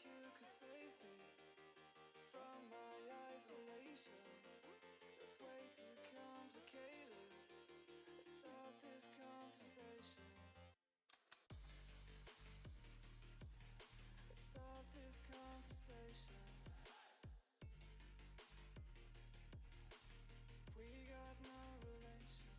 you could save me from my isolation. It's way too complicated. Let's stop this conversation. Let's stop this conversation. We got no relation.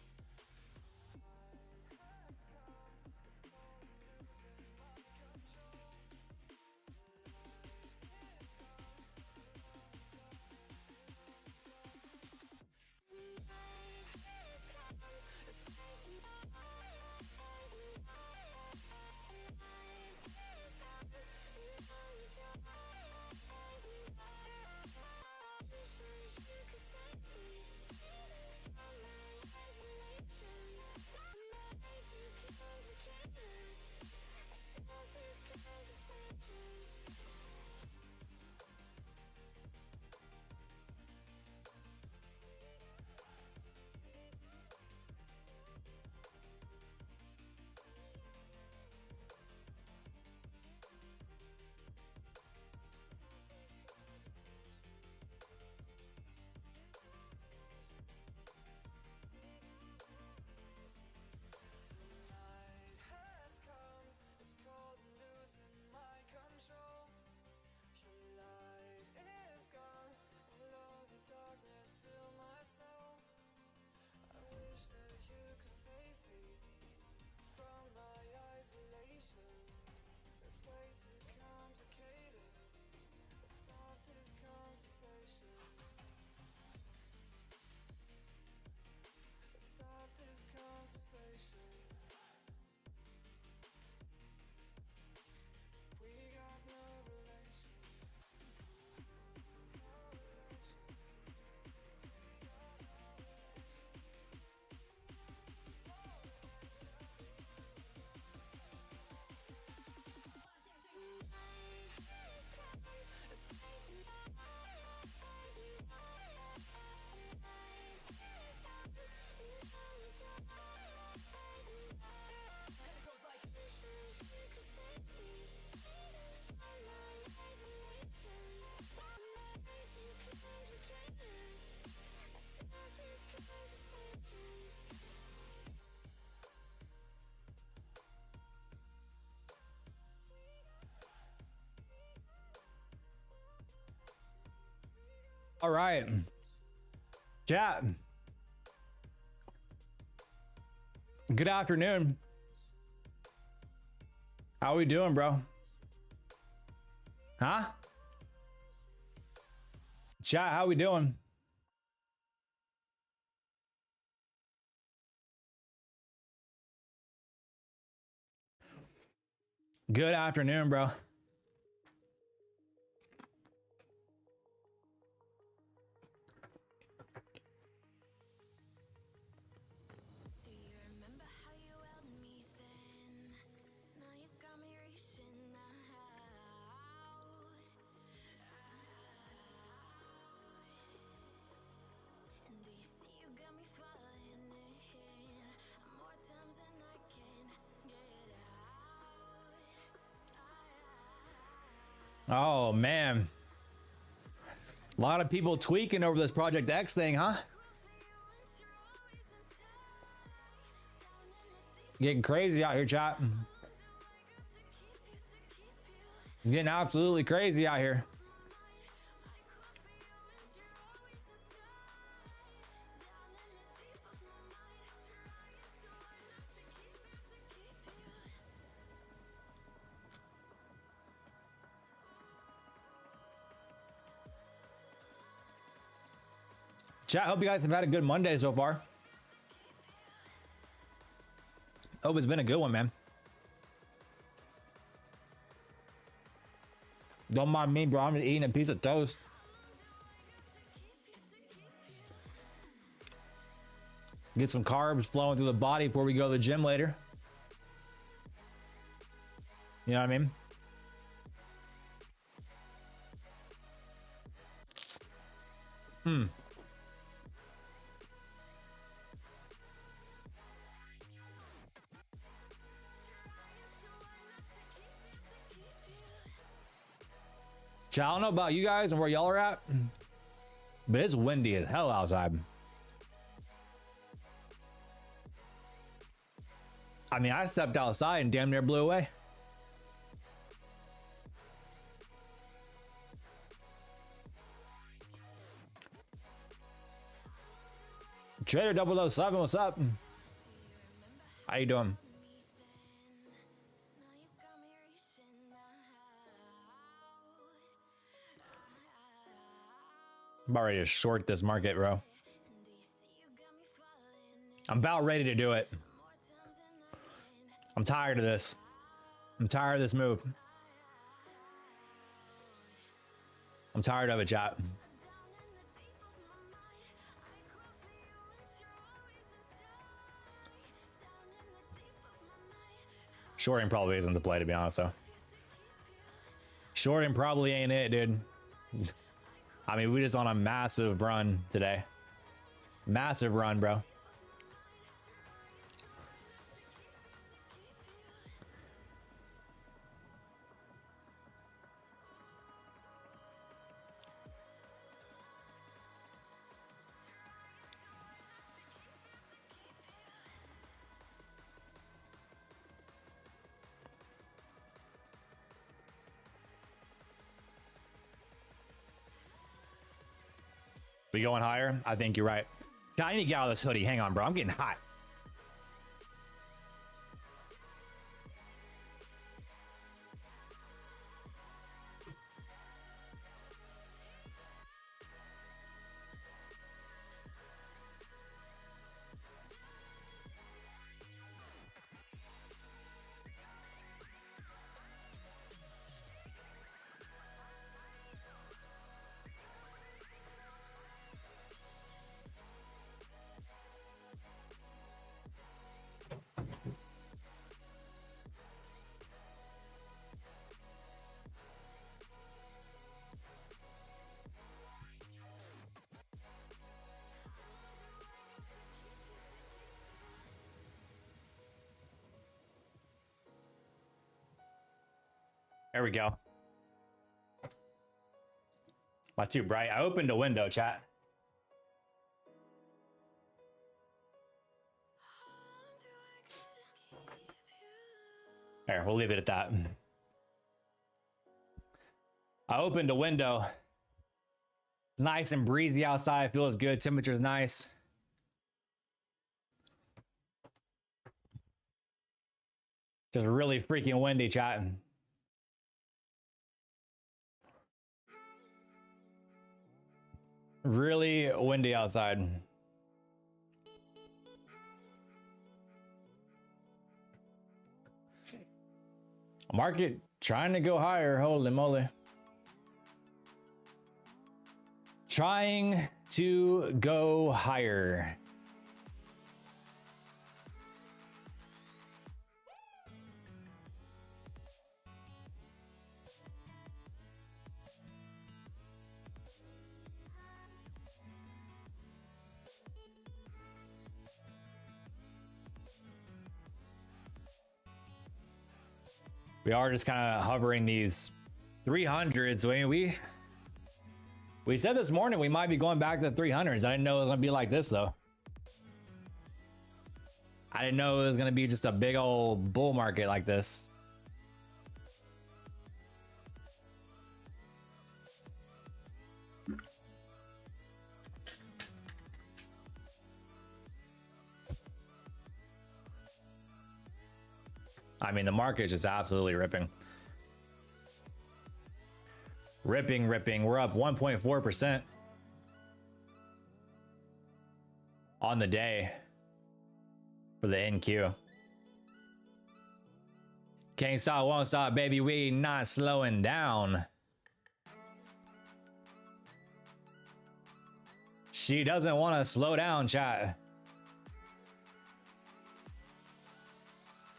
All right, chat. Good afternoon. How we doing, bro? Huh? Chat, how we doing? Good afternoon, bro. Oh man, a lot of people tweaking over this Project X thing, huh? Getting crazy out here, chat. It's getting absolutely crazy out here. Chat, hope you guys have had a good Monday so far. Hope it's been a good one, man. Don't mind me, bro. I'm just eating a piece of toast. Get some carbs flowing through the body before we go to the gym later. You know what I mean? Chat, I don't know about you guys and where y'all are at, but it's windy as hell outside. I mean, I stepped outside and damn near blew away. Trader 007, what's up? How you doing? I'm about ready to short this market, bro. I'm about ready to do it. I'm tired of this. I'm tired of this move. I'm tired of it, chat. Shorting probably isn't the play, to be honest, though. Shorting probably ain't it, dude. I mean, we just on a massive run today. Massive run, bro. We going higher? I think you're right. I need to get out of this hoodie. Hang on, bro. I'm getting hot. There we go. Not too bright. I opened a window, chat. There, we'll leave it at that. I opened a window. It's nice and breezy outside. Feels good. Temperature's nice. Just really freaking windy, chat. Really windy outside. Market trying to go higher. Holy moly. Trying to go higher. We are just kind of hovering these 300s. I mean, we said this morning we might be going back to the 300s. I didn't know it was gonna be like this though. I didn't know it was gonna be just a big old bull market like this. I mean, the market is just absolutely ripping. Ripping. We're up 1.4% on the day for the NQ. Can't stop, won't stop, baby. We not slowing down. She doesn't want to slow down, chat.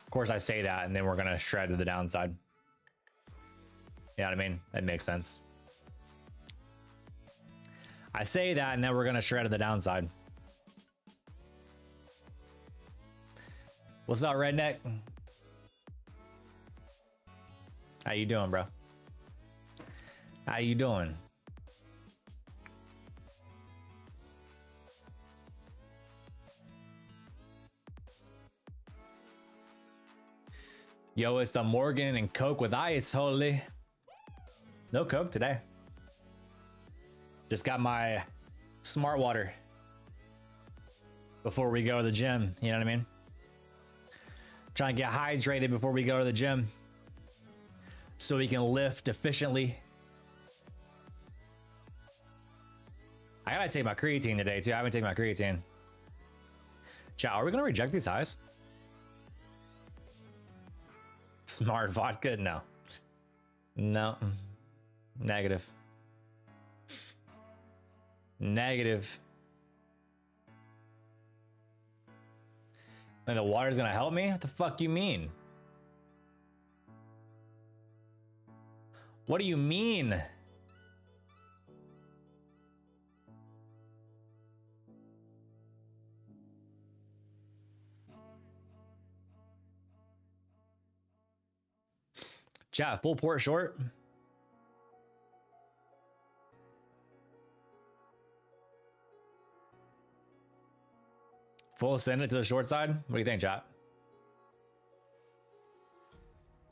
Of course, I say that, and then we're gonna shred to the downside. You know what I mean? That makes sense. I say that, and then we're gonna shred to the downside. What's up, redneck? How you doing, bro? How you doing? Yo, it's the Morgan and Coke with ice, holy. No Coke today. Just got my smart water before we go to the gym. You know what I mean? Trying to get hydrated before we go to the gym so we can lift efficiently. I gotta take my creatine today too. I haven't taken my creatine. Chat, are we gonna reject these highs? Smart vodka? No. No. Negative. Negative. And the water's gonna help me? What the fuck you mean? What do you mean? Chat, full port short. Full send it to the short side. What do you think, chat?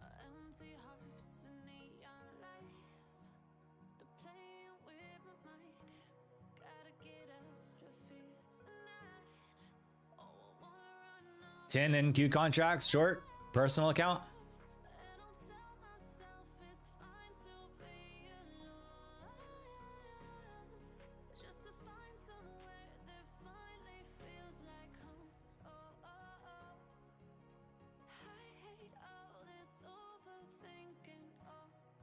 Empty hearts and neon lights. The playing with my mind. Gotta get out of here tonight. Oh, I wanna run off 10 NQ contracts, short, personal account. and I'll tell myself it's fine to be alone. Just to find somewhere that finally feels like home. Oh, oh, oh. I hate all this overthinking. Oh,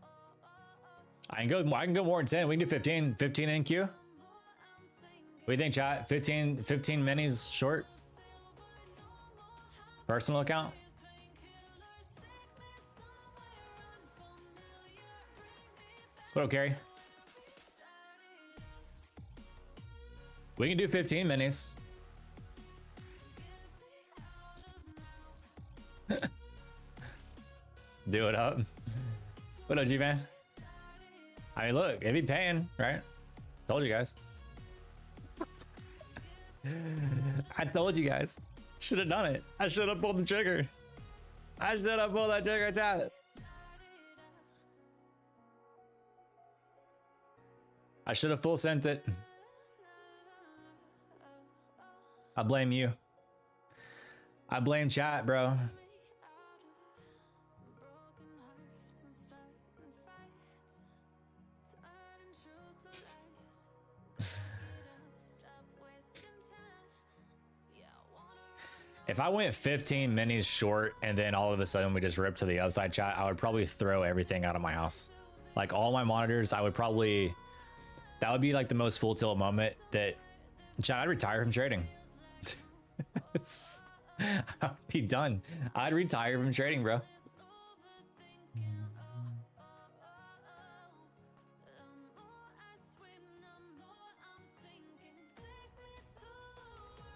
oh, oh, oh. I can go more than 10. We can do 15. 15 NQ. What do you think, chat? 15 minis short. Personal account. What'll carry? We can do 15 minis. Do it up. What up, G-Man? I mean, look, it be paying, right? Told you guys. I told you guys. Should have done it. I should have pulled the trigger. I should have pulled that trigger, chat. I should have full sent it. I blame you. I blame chat, bro. Broken hearts and starting fights. Turning truth to lies. Stop wasting time. Yeah, I wanna run off. If I went 15 minis short and then all of a sudden we just ripped to the upside, chat, I would probably throw everything out of my house. Like all my monitors, I would probably, that would be like the most full tilt moment that, chat, I'd retire from trading. I'd be done. I'd retire from trading, bro.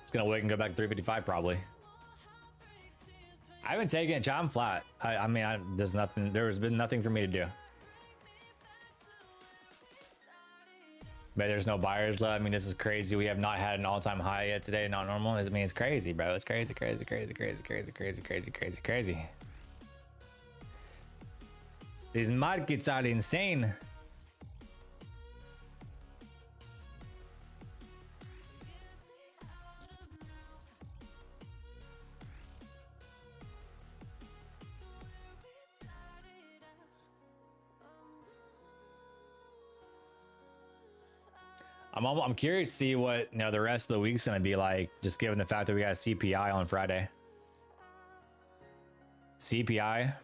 It's gonna wait and go back to 355 probably. I haven't taken it, chat. I'm flat. I mean, there's nothing. There has been nothing for me to do. But there's no buyers left. I mean, this is crazy. We have not had an all-time high yet today. Not normal. I mean, it's crazy, bro. It's crazy, crazy, crazy, crazy, crazy, crazy, crazy, crazy, crazy. These markets are insane. I'm curious to see what the rest of the week's gonna be like, just given the fact that we got CPI on Friday. CPI.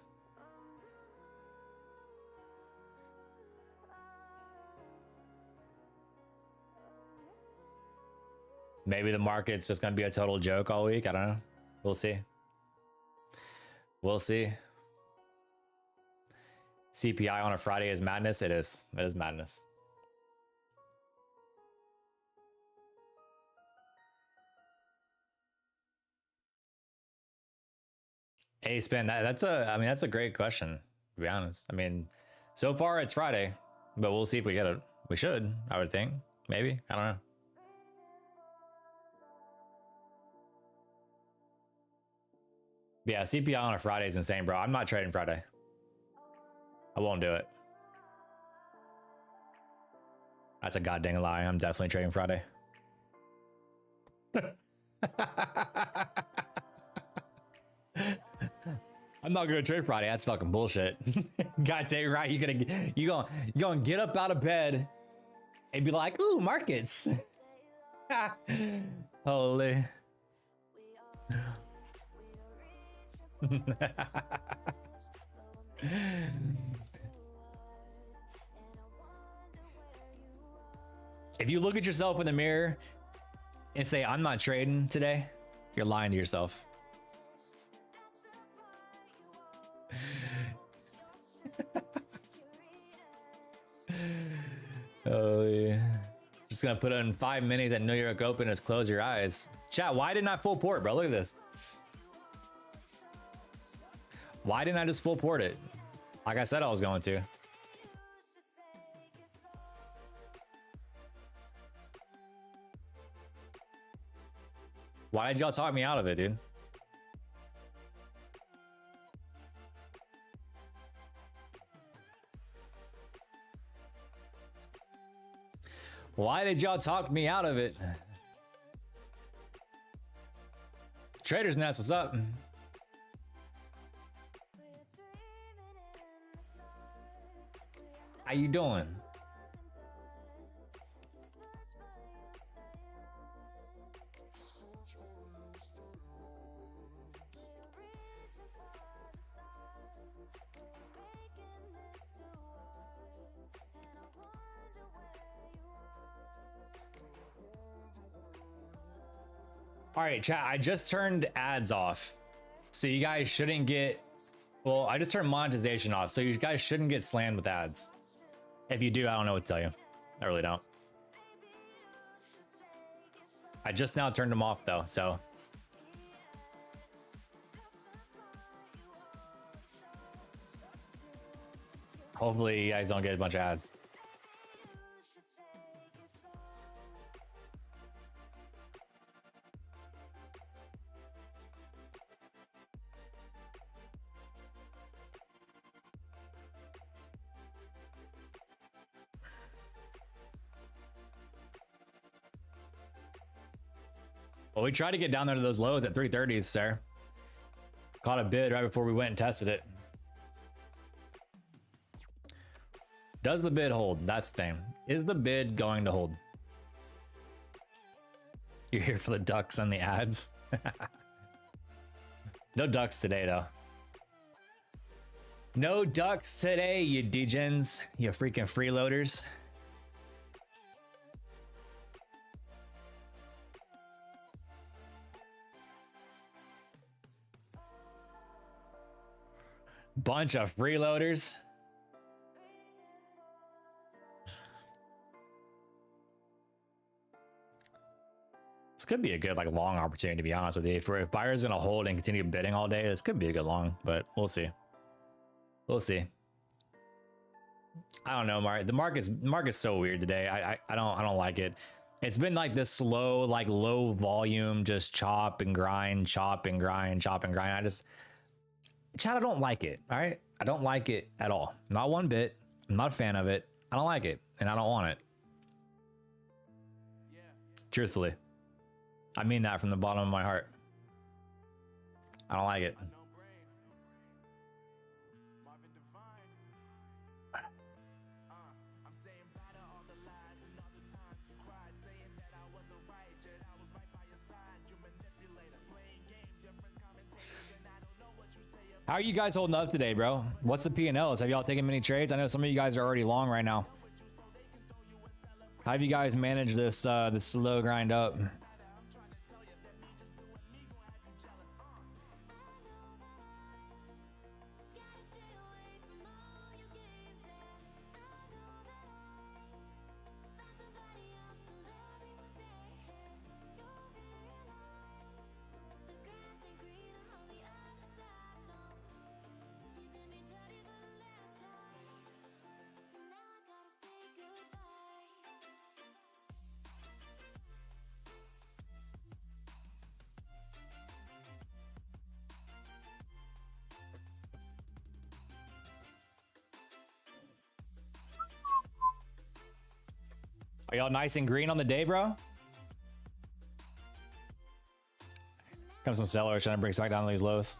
Maybe the market's just gonna be a total joke all week. I don't know. We'll see. We'll see. CPI on a Friday is madness. It is. It is madness. Hey, Spin, that's a great question, to be honest. I mean, so far it's Friday. but we'll see if we get it. We should, I would think. Maybe, I don't know. Yeah, CPI on a Friday is insane, bro. I'm not trading Friday. I won't do it. That's a goddamn lie. I'm definitely trading Friday. I'm not gonna trade Friday. That's fucking bullshit. Goddamn right. You gonna get up out of bed and be like, ooh, markets. Holy. If you look at yourself in the mirror and say, I'm not trading today, you're lying to yourself. Oh, yeah. Just gonna put it in 5 minutes at New York Open. Just close your eyes. Chat, why didn't I full port, bro? Look at this. Why didn't I just full port it? Like I said I was going to. Why did y'all talk me out of it, dude? Why did y'all talk me out of it? Trader's Nest, what's up? How you doing? All right, chat, I just turned ads off. So you guys shouldn't get, well, I just turned monetization off. So you guys shouldn't get slammed with ads. If you do, I don't know what to tell you. I really don't. I just now turned them off though, so. Hopefully you guys don't get a bunch of ads. Well, we tried to get down there to those lows at 330s, sir. Caught a bid right before we went and tested it. Does the bid hold? That's the thing. Is the bid going to hold? You're here for the ducks and the ads. No ducks today, though. No ducks today, you degens. You freaking freeloaders. Bunch of freeloaders. This could be a good like long opportunity, to be honest with you. If buyers gonna hold and continue bidding all day, this could be a good long, but we'll see. We'll see. I don't know, Mark. The market's so weird today. I don't like it. It's been like this slow, like low volume, just chop and grind, chop and grind, chop and grind. Chat, I don't like it. All right, I don't like it at all. Not one bit. I'm not a fan of it. I don't like it, and I don't want it. Truthfully, I mean that from the bottom of my heart. I don't like it. How are you guys holding up today, bro? What's the P&Ls? Have y'all taken many trades? I know some of you guys are already long right now. How have you guys managed this this slow grind up? Are y'all nice and green on the day, bro? Comes some sellers trying to bring back down these lows.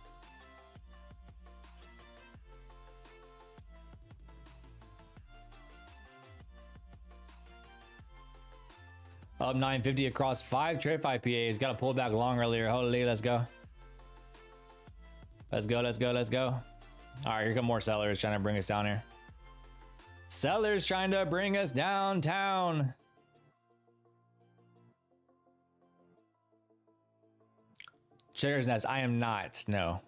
Up 950 across 5 trade 5 PAs. Got to pull back long earlier. Holy, let's go. Let's go, let's go, let's go. All right, here come more sellers trying to bring us down here. Sellers trying to bring us downtown. Cheddar's Nest, I am not, no.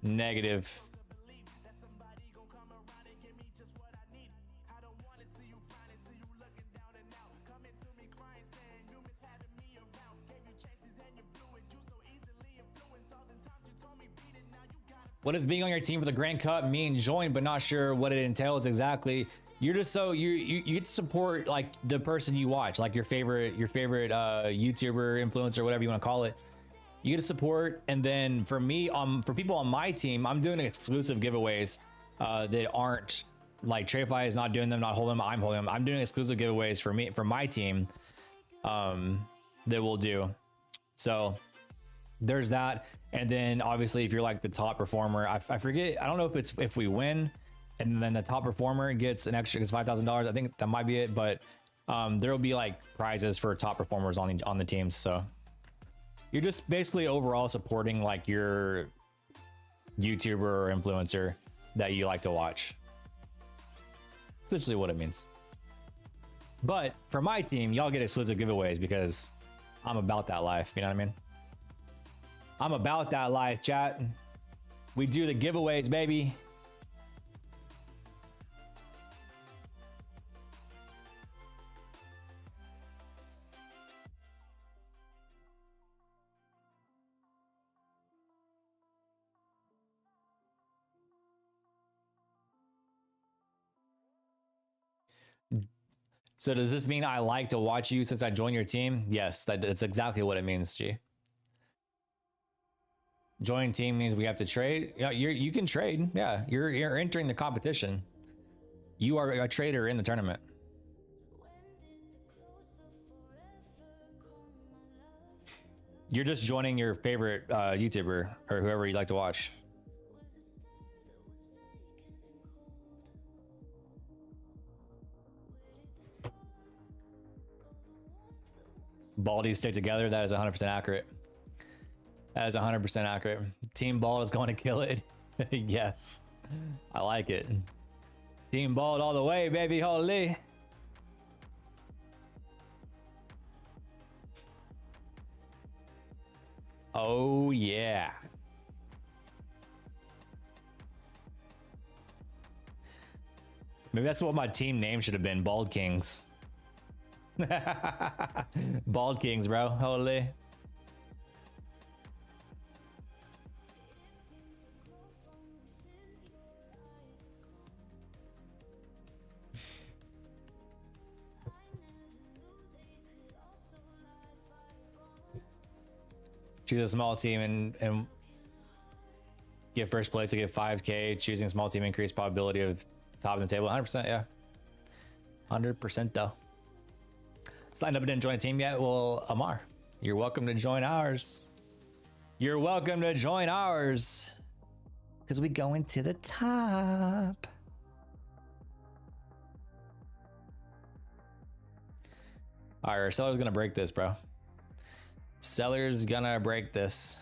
Negative. What does being on your team for the Grand Cup mean? Join, but not sure what it entails exactly. You're just so you get to support like the person you watch, like your favorite YouTuber, influencer, whatever you want to call it. You get to support, and then for me, for people on my team, I'm doing exclusive giveaways that aren't like TradeFi is not doing them, not holding them. I'm holding them. I'm doing exclusive giveaways for my team that we'll do. So there's that, and then obviously if you're like the top performer, I forget. I don't know if it's if we win, and then the top performer gets an extra, gets $5,000. I think that might be it, but there will be like prizes for top performers on the teams. So you're just basically overall supporting like your YouTuber or influencer that you like to watch. Essentially what it means. But for my team, y'all get exclusive giveaways because I'm about that life. You know what I mean? I'm about that life, chat. We do the giveaways, baby. So does this mean I like to watch you since I joined your team? Yes, that's exactly what it means, G. Join team means we have to trade. Yeah, you can trade. Yeah, you're entering the competition. You are a trader in the tournament. You're just joining your favorite YouTuber or whoever you like to watch. Baldies stick together. That is 100% accurate. That is 100% accurate. Team Bald is going to kill it. Yes, I like it. Team Bald all the way, baby. Holy. Oh yeah. Maybe that's what my team name should have been. Bald Kings. Bald Kings, bro. Holy. Choose a small team and get first place to get 5K. Choosing small team increase probability of top of the table. 100%, yeah. 100% though. Signed up and didn't join a team yet? Well, Amar, you're welcome to join ours. You're welcome to join ours. Because we going to the top. All right, our seller's gonna break this, bro. Seller's gonna break this.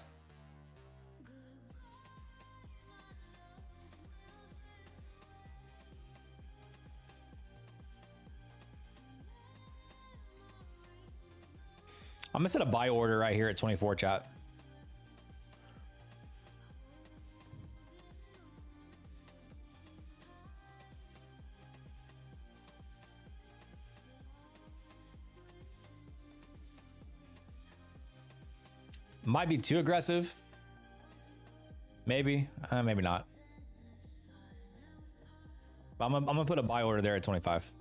I'm gonna set a buy order right here at 24, chat. Might be too aggressive. Maybe, maybe not. But I'm gonna put a buy order there at 25.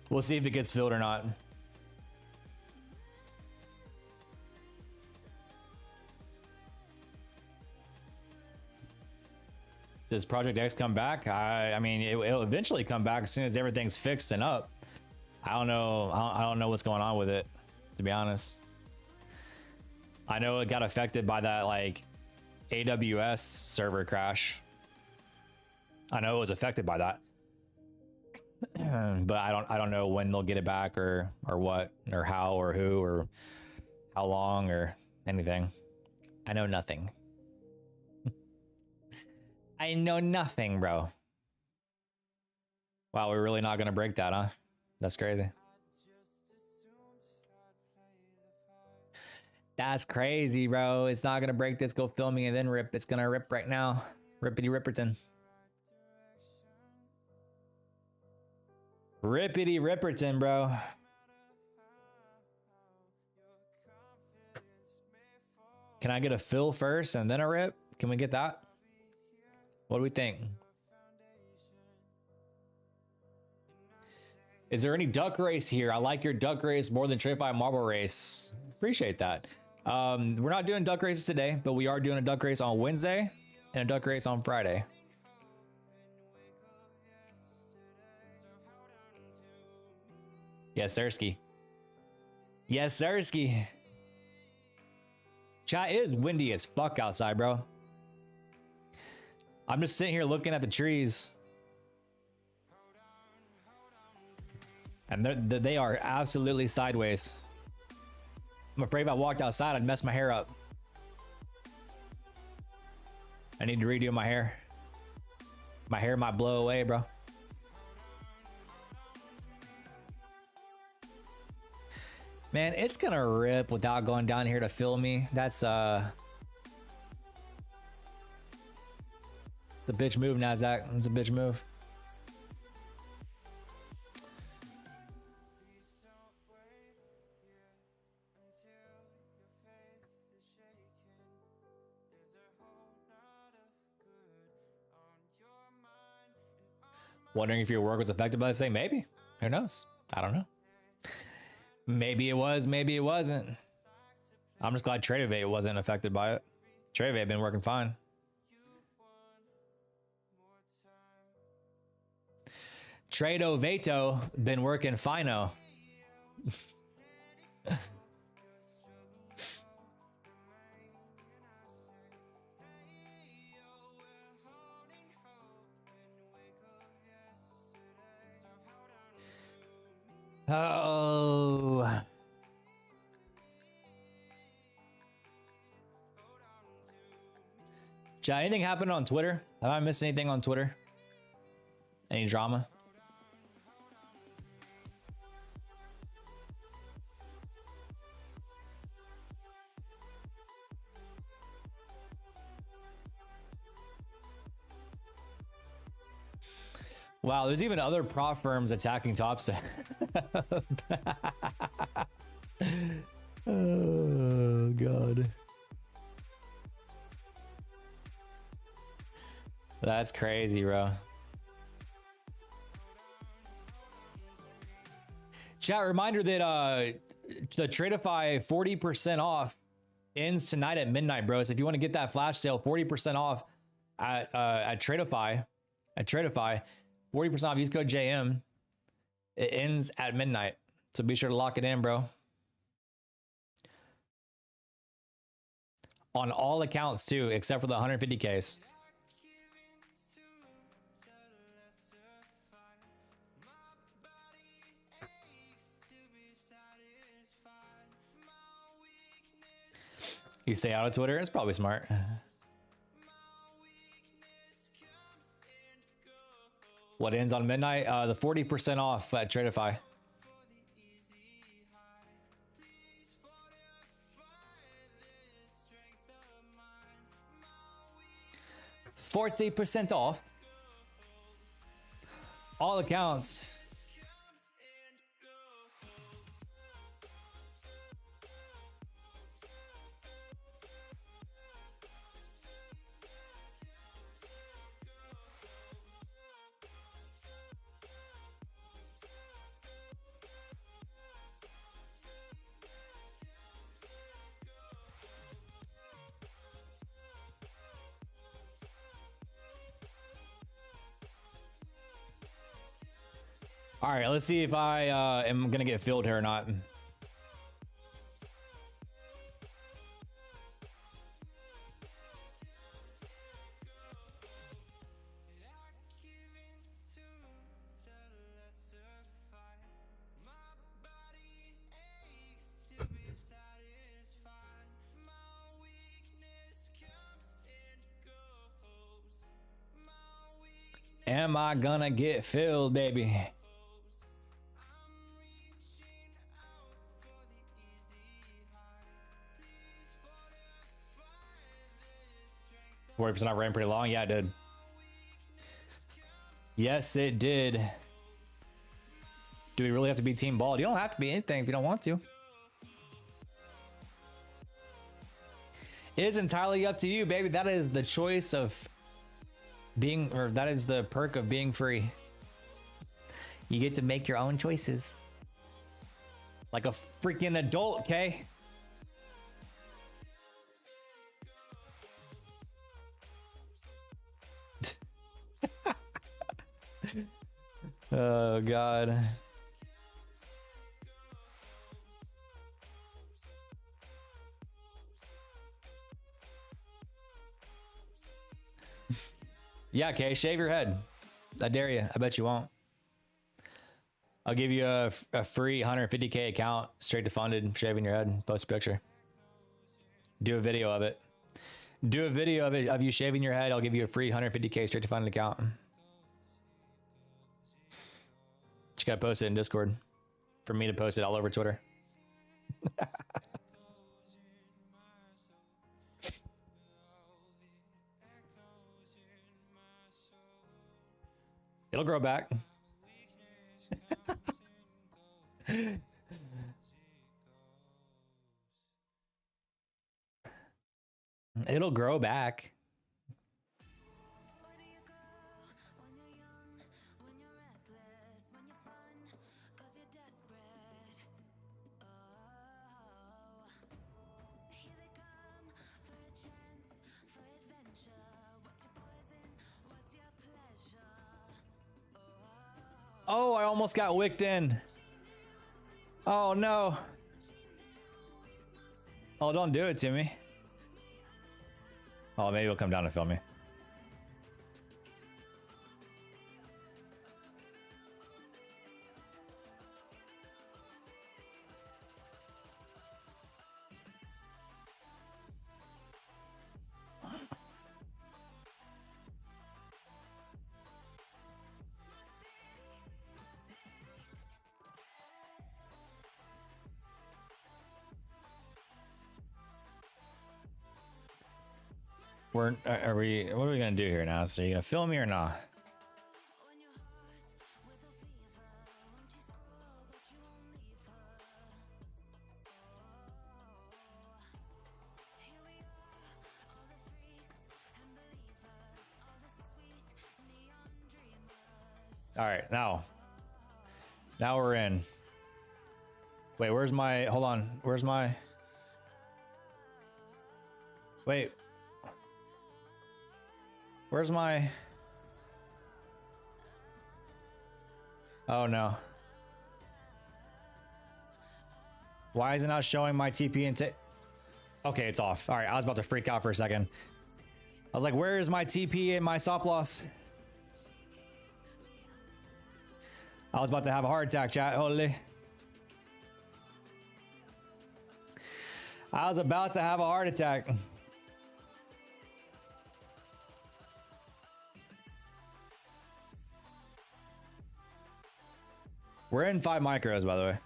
We'll see if it gets filled or not. Does Project X come back? I mean, it'll eventually come back as soon as everything's fixed and up. I don't know. I don't know what's going on with it, to be honest. I know it got affected by that like AWS server crash. I know it was affected by that, but I don't know when they'll get it back or what or how or who or how long or anything. I know nothing. I know nothing, bro. Wow, we're really not gonna break that, huh? That's crazy. That's crazy, bro. It's not gonna break this. Go film me and then rip. It's gonna rip right now. Rippity Ripperton. Rippity Ripperton, bro. Can I get a fill first and then a rip? Can we get that? What do we think? Is there any duck race here? I like your duck race more than Trade 5 Marble race. Appreciate that. We're not doing duck races today, but we are doing a duck race on Wednesday and a duck race on Friday. Yes, Sirski. Yes, Sirski. Chat, it is windy as fuck outside, bro. I'm just sitting here looking at the trees. And they are absolutely sideways. I'm afraid if I walked outside, I'd mess my hair up. I need to redo my hair. My hair might blow away, bro. Man, it's gonna rip without going down here to fill me. That's it's a bitch move, Nasdaq. It's a bitch move. Wondering if your work was affected by this thing? Maybe. Who knows? I don't know. Maybe it was, maybe it wasn't. I'm just glad Tradeovate wasn't affected by it. Tradeovate been working fine. Tradeovato been working fino. Oh. Chat, anything happened on Twitter? Have I missed anything on Twitter? Any drama? Wow, there's even other prop firms attacking Topstep. Oh, God. That's crazy, bro. Chat, reminder that the Tradeify 40% off ends tonight at midnight, bros. If you want to get that flash sale, 40% off at Tradeify, 40% off, use code JM. It ends at midnight. So be sure to lock it in, bro. On all accounts too, except for the 150 case. You stay out of Twitter? It's probably smart. What ends on midnight? The 40% off at Tradeify. %40 off. All accounts. All right, let's see if I am gonna get filled here or not. Am I gonna get filled, baby? 40% off ran pretty long. Yeah, it did. Yes, it did. Do we really have to be team bald? You don't have to be anything if you don't want to. It is entirely up to you, baby. That is the choice of being, or that is the perk of being free. You get to make your own choices. Like a freaking adult, okay? Oh, God. Yeah, okay, shave your head. I dare you. I bet you won't. I'll give you a free 150K account straight to funded, shaving your head, post a picture. Do a video of it. Do a video of it, of you shaving your head. I'll give you a free 150K straight to funded account. Just gotta post it in Discord for me to post it all over Twitter. It'll grow back. It'll grow back. Oh, I almost got wicked in. Oh, no. Oh, don't do it to me. Oh, maybe he'll come down and film me. What are we gonna do here now? So you gonna film me or not? All right, now we're in. Wait, where's my, hold on, where's my, wait. Where's my... Oh, no. Why is it not showing my TP and Okay, it's off. All right, I was about to freak out for a second. I was like, where is my TP and my stop loss? I was about to have a heart attack, chat. Holy. I was about to have a heart attack. We're in 5 micros, by the way.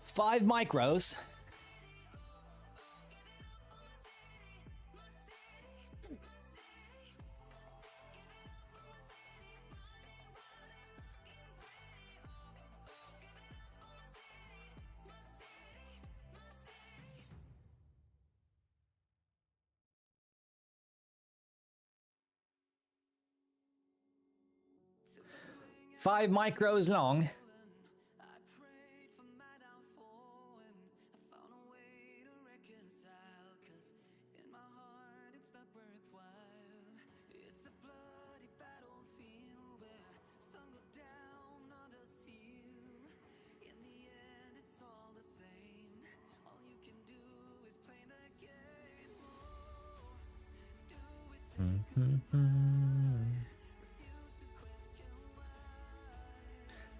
Five micros. 5 micros long.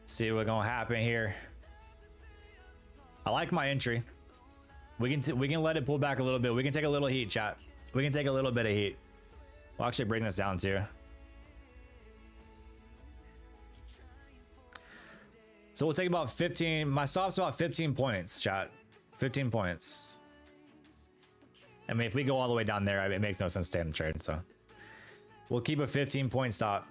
See what's gonna happen here. I like my entry. We can let it pull back a little bit. We can take a little heat, chat. We can take a little bit of heat. We'll actually bring this down too. So we'll take about 15. My stop's about 15 points, chat. 15 points. I mean, if we go all the way down there, it makes no sense to stay in the trade. So we'll keep a 15-point stop.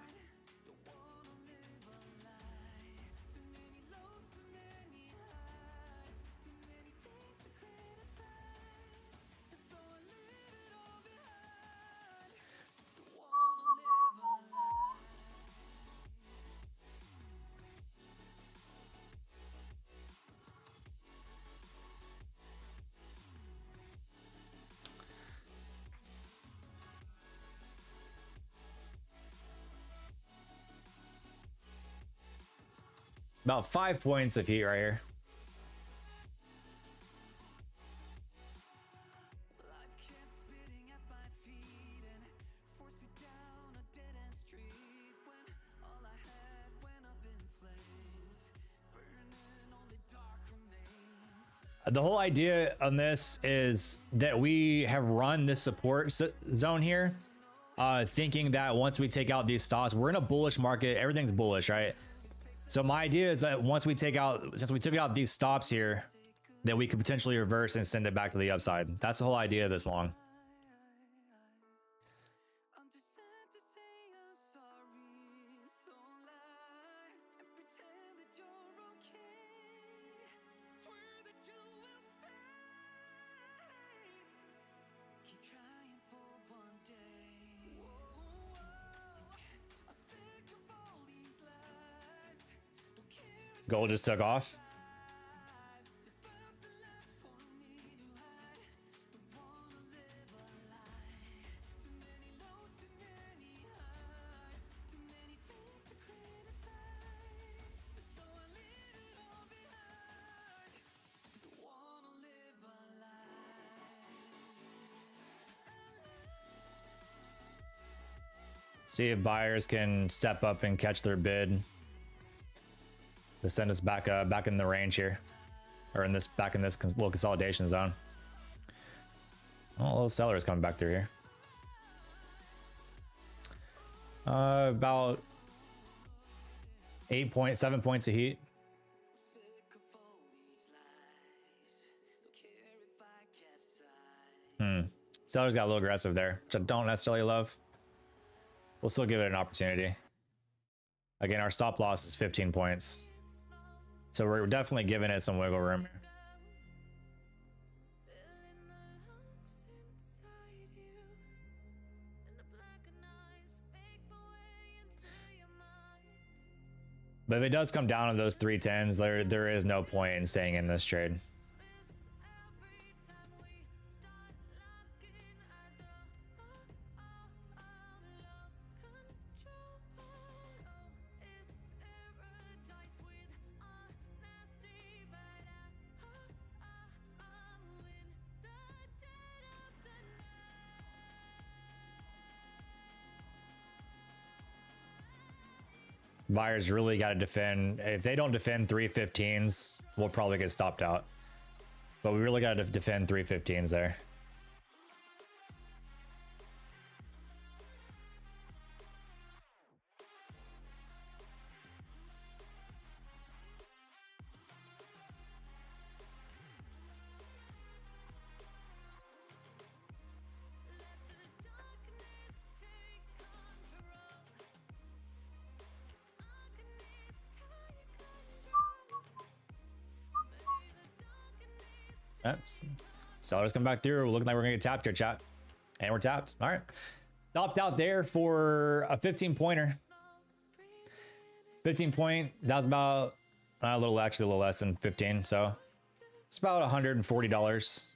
About 5 points of heat right here. The whole idea on this is that we have run this support zone here, thinking that once we take out these stops, we're in a bullish market. Everything's bullish, right? So my idea is that once we since we took out these stops here, that we could potentially reverse and send it back to the upside. That's the whole idea of this long. Gold just took off. See if buyers can step up and catch their bid to send us back in the range here, or in this little consolidation zone. Oh, little sellers coming back through here. About 7 points of heat. Sellers got a little aggressive there, which I don't necessarily love. We'll still give it an opportunity. Again, our stop loss is 15 points. So we're definitely giving it some wiggle room. But if it does come down to those 310s, there is no point in staying in this trade. Buyers really got to defend. If they don't defend 315s, we'll probably get stopped out. But we really got to defend 315s there. Sellers come back through. We're looking like we're gonna get tapped here, chat. And we're tapped. All right. Stopped out there for a 15 pointer. 15 point. That was about a little less than 15. So it's about $140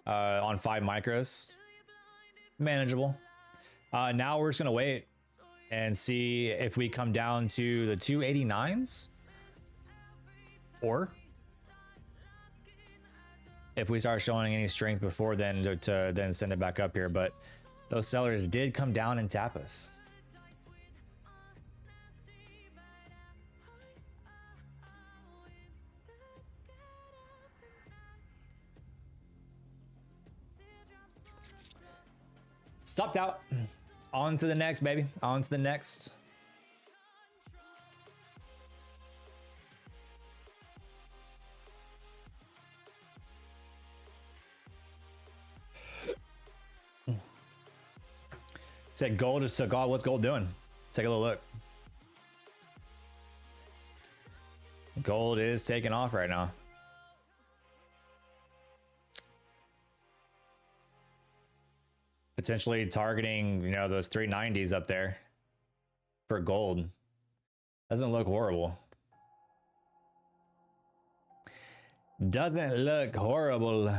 on 5 micros. Manageable. Now we're just gonna wait and see if we come down to the 289s, or if we start showing any strength before then to then send it back up here. But those sellers did come down and tap us. Stopped out. On to the next, baby. On to the next. Said gold just took off. What's gold doing? Let's take a little look. Gold is taking off right now. Potentially targeting, you know, those 390s up there for gold. Doesn't look horrible. Doesn't look horrible.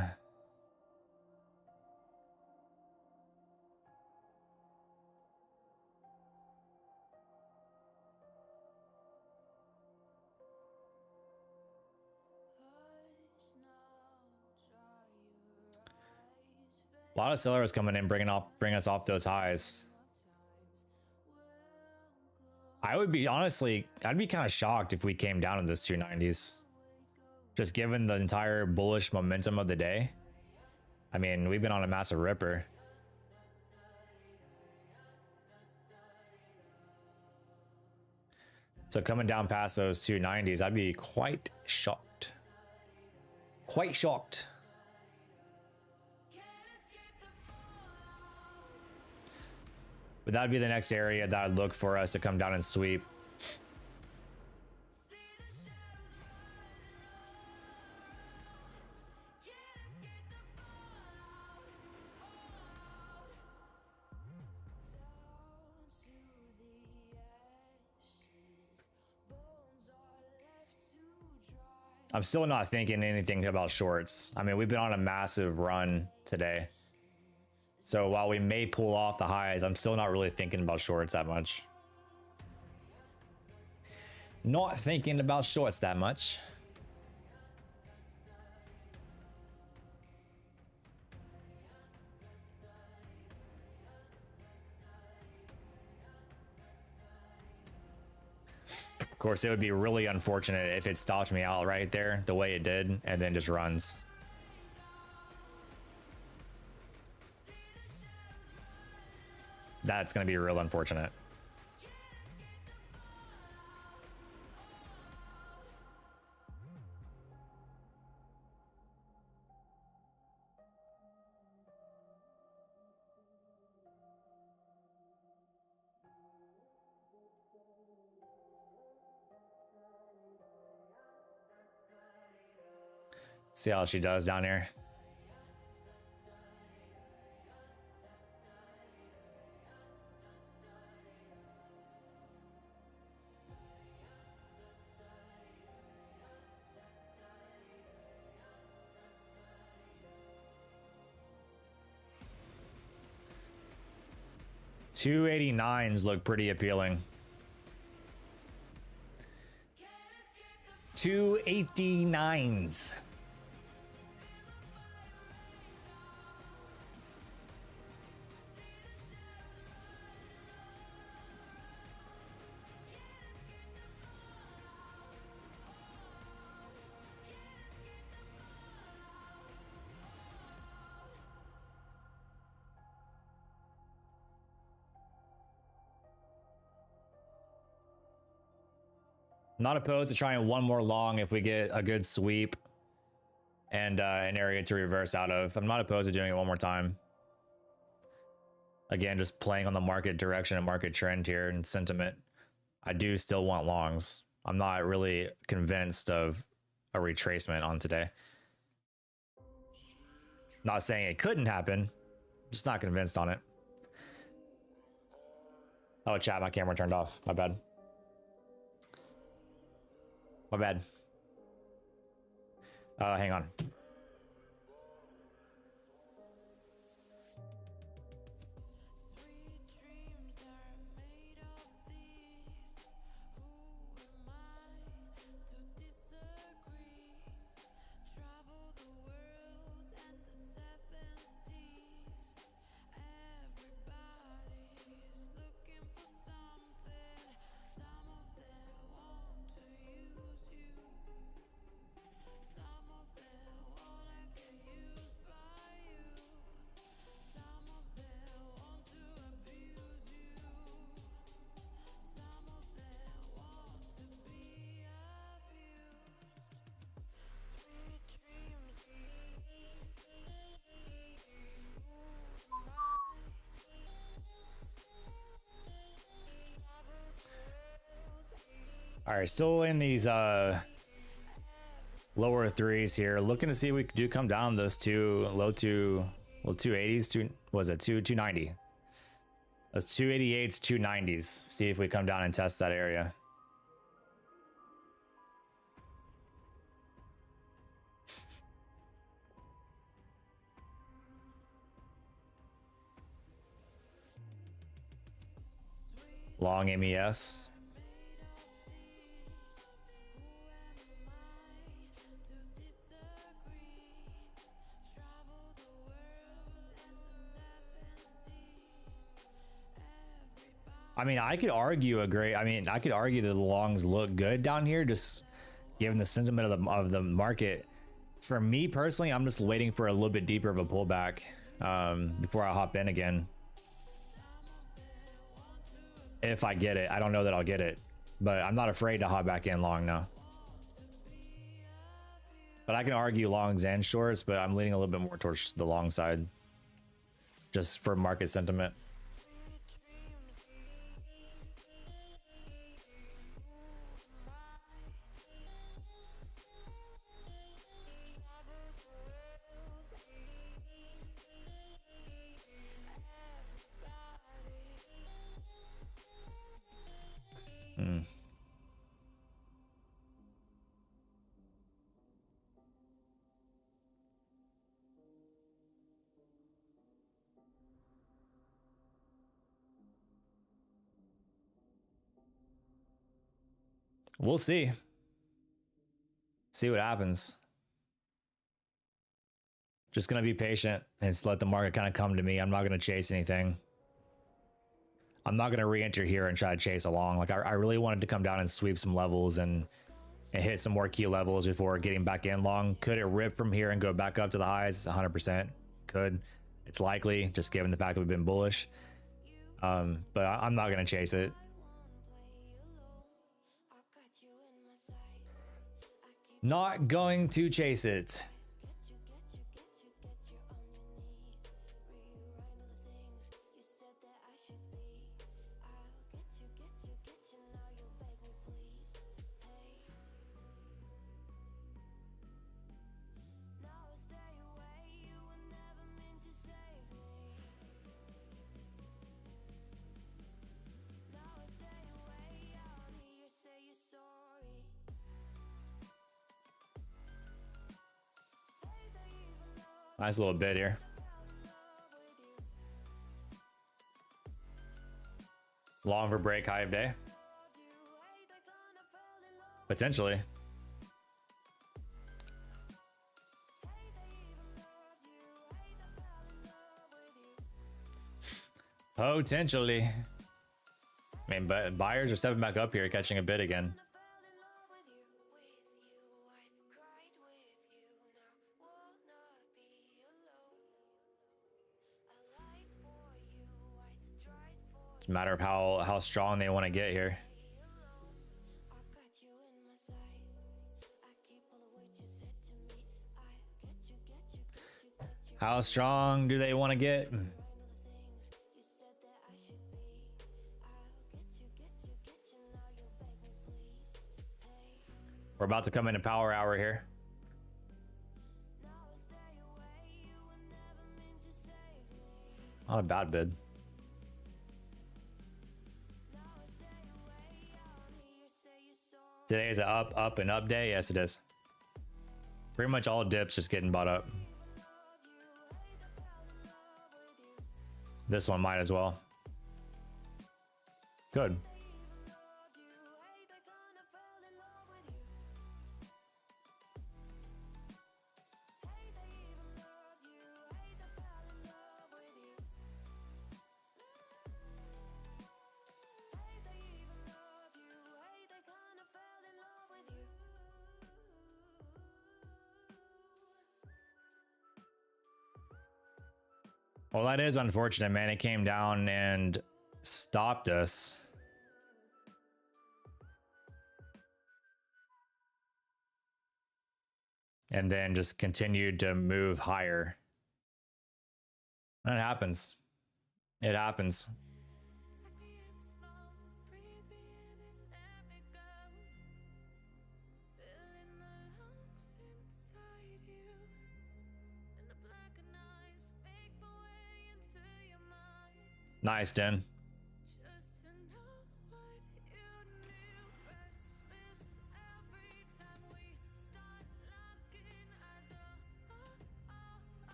A lot of sellers coming in, bring us off those highs. I would be, honestly, I'd be kind of shocked if we came down in those 290s. Just given the entire bullish momentum of the day. I mean, we've been on a massive ripper. So coming down past those 290s, I'd be quite shocked. Quite shocked. But that'd be the next area that I'd look for us to come down and sweep. I'm still not thinking anything about shorts. I mean, we've been on a massive run today. So while we may pull off the highs, I'm still not really thinking about shorts that much. Not thinking about shorts that much. Of course, it would be really unfortunate if it stopped me out right there the way it did and then just runs. That's going to be real unfortunate. See how she does down here. $289s look pretty appealing. 289s. Not opposed to trying one more long if we get a good sweep and an area to reverse out of. I'm not opposed to doing it one more time. Again, just playing on the market direction and market trend here and sentiment. I do still want longs. I'm not really convinced of a retracement on today. Not saying it couldn't happen, just not convinced on it. Oh, chat, my camera turned off. My bad. My bad. Hang on. All right, still in these lower threes here, looking to see if we do come down those low 280s. Was it 290? Those 288s, 290s. See if we come down and test that area. Long MES. I mean, I could argue that the longs look good down here, just given the sentiment of the market. For me personally, I'm just waiting for a little bit deeper of a pullback before I hop in again. If I get it, I don't know that I'll get it, but I'm not afraid to hop back in long now. But I can argue longs and shorts, but I'm leaning a little bit more towards the long side, just for market sentiment. We'll see. See what happens. Just gonna be patient and just let the market kind of come to me. I'm not gonna chase anything. I'm not gonna re-enter here and try to chase along. Like I really wanted to come down and sweep some levels and hit some more key levels before getting back in long. Could it rip from here and go back up to the highs? 100% could. It's likely, just given the fact that we've been bullish. But I'm not gonna chase it. Not going to chase it. Nice little bit here. Long for break, high of day. Potentially. Potentially. I mean, but buyers are stepping back up here, catching a bid again. It's a matter of how strong they want to get here. How strong do they want to get? We're about to come into power hour here. Not a bad bid. Today is an up and up day. Yes, it is. Pretty much all dips just getting bought up. This one might as well. Good. Well, that is unfortunate, man. It came down and stopped us. And then just continued to move higher. That happens. It happens. Nice, Den.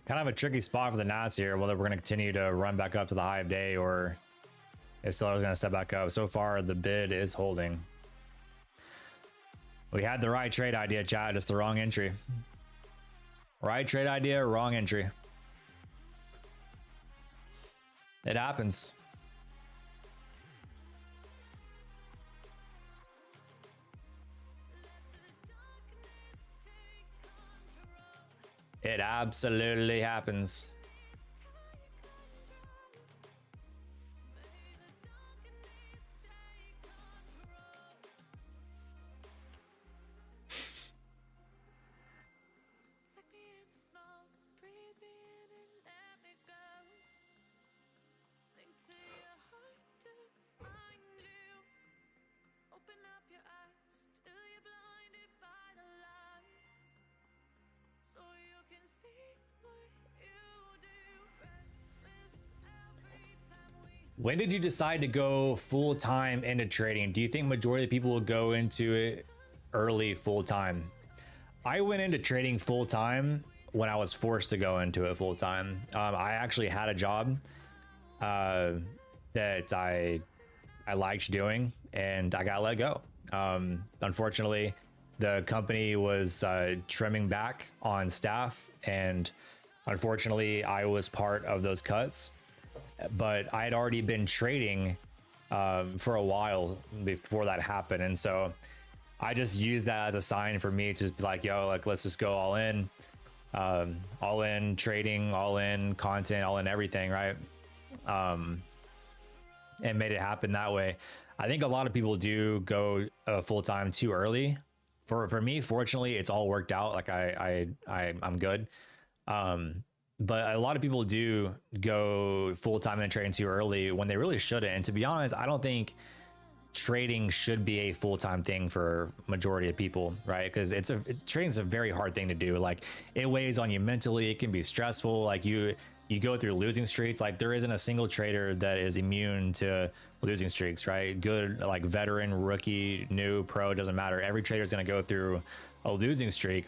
Kind of a tricky spot for the Nats here, whether we're going to continue to run back up to the high of day or if Seller's going to step back up. So far, the bid is holding. We had the right trade idea, chat, just the wrong entry. Right trade idea, wrong entry. It happens. It absolutely happens. When did you decide to go full-time into trading? Do you think majority of people will go into it early full-time? I went into trading full-time when I was forced to go into it full-time. I actually had a job that I liked doing, and I got let go. Unfortunately, the company was trimming back on staff, and unfortunately, I was part of those cuts. But I had already been trading for a while before that happened, and so I just used that as a sign for me to be like, yo, like, let's just go all in trading, all in content, all in everything, right? And made it happen that way. I think a lot of people do go full-time too early. For me, fortunately, it's all worked out. Like I'm good. But a lot of people do go full-time in trading too early when they really shouldn't. And to be honest, I don't think trading should be a full-time thing for majority of people, right? Because trading's a very hard thing to do. Like, it weighs on you mentally. It can be stressful. Like you go through losing streaks. Like, there isn't a single trader that is immune to losing streaks, right? Good, like, veteran, rookie, new, pro, doesn't matter. Every trader is going to go through a losing streak.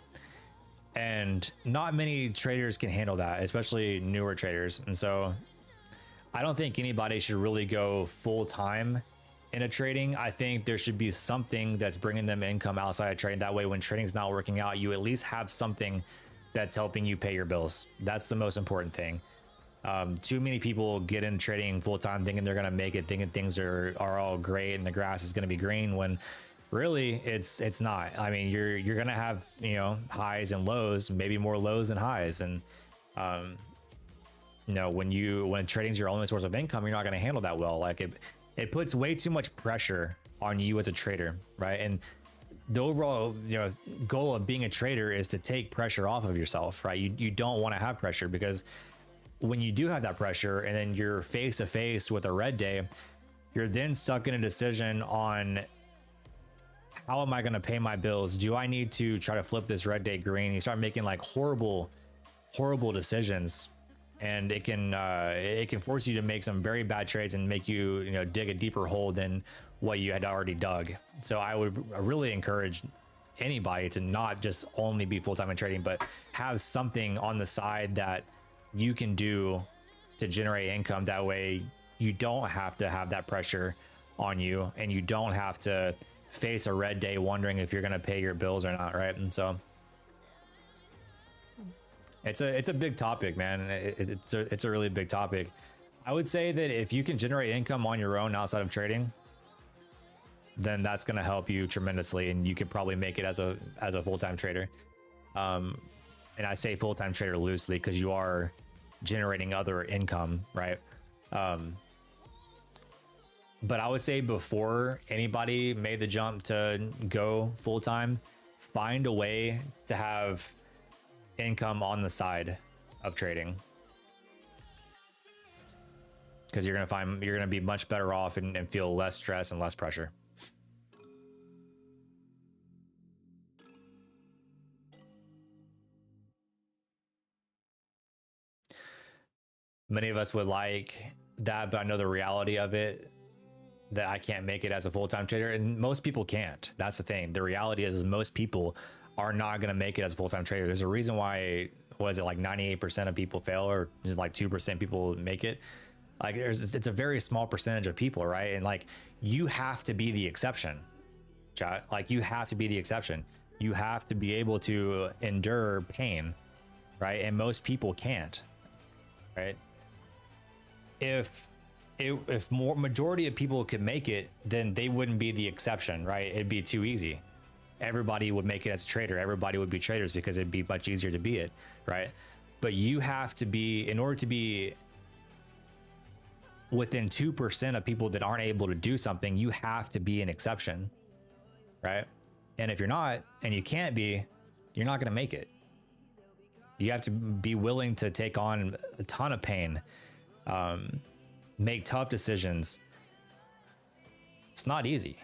And not many traders can handle that, especially newer traders. And so I don't think anybody should really go full-time into trading. I think there should be something that's bringing them income outside of trading. That way, when trading's not working out, you at least have something that's helping you pay your bills. That's the most important thing. Too many people get into trading full-time thinking they're going to make it, thinking things are all great and the grass is going to be green, when really it's not. I mean, you're gonna have, you know, highs and lows, maybe more lows than highs. And you know, when trading's your only source of income, you're not going to handle that well. Like, it puts way too much pressure on you as a trader, right? And the overall, you know, goal of being a trader is to take pressure off of yourself, right? You don't want to have pressure, because when you do have that pressure and then you're face to face with a red day, you're then stuck in a decision on how am I going to pay my bills? Do I need to try to flip this red day green? You start making like horrible decisions, and it can force you to make some very bad trades and make you, you know, dig a deeper hole than what you had already dug. So I would really encourage anybody to not just only be full-time in trading, but have something on the side that you can do to generate income. That way you don't have to have that pressure on you, and you don't have to face a red day wondering if you're going to pay your bills or not, right? And so it's a big topic, man. It's a really big topic. I would say that if you can generate income on your own outside of trading, then that's going to help you tremendously, and you could probably make it as a full-time trader. And I say full-time trader loosely because you are generating other income, right? But I would say before anybody made the jump to go full-time, find a way to have income on the side of trading, because you're gonna be much better off and feel less stress and less pressure. Many of us would like that, but I know the reality of it, that I can't make it as a full-time trader, and most people can't. That's the thing. The reality is most people are not going to make it as a full-time trader. There's a reason why, what is it, like 98% of people fail, or just like 2% people make it. Like it's a very small percentage of people, right? And like, you have to be the exception, chat. Like, you have to be the exception. You have to be able to endure pain, right? And most people can't, right? If more majority of people could make it, then they wouldn't be the exception, right? It'd be too easy. Everybody would make it as a trader. Everybody would be traders because it'd be much easier to be it, right? But you have to be, in order to be within 2% of people that aren't able to do something, you have to be an exception, right? And if you're not, and you can't be, you're not going to make it. You have to be willing to take on a ton of pain, make tough decisions. It's not easy.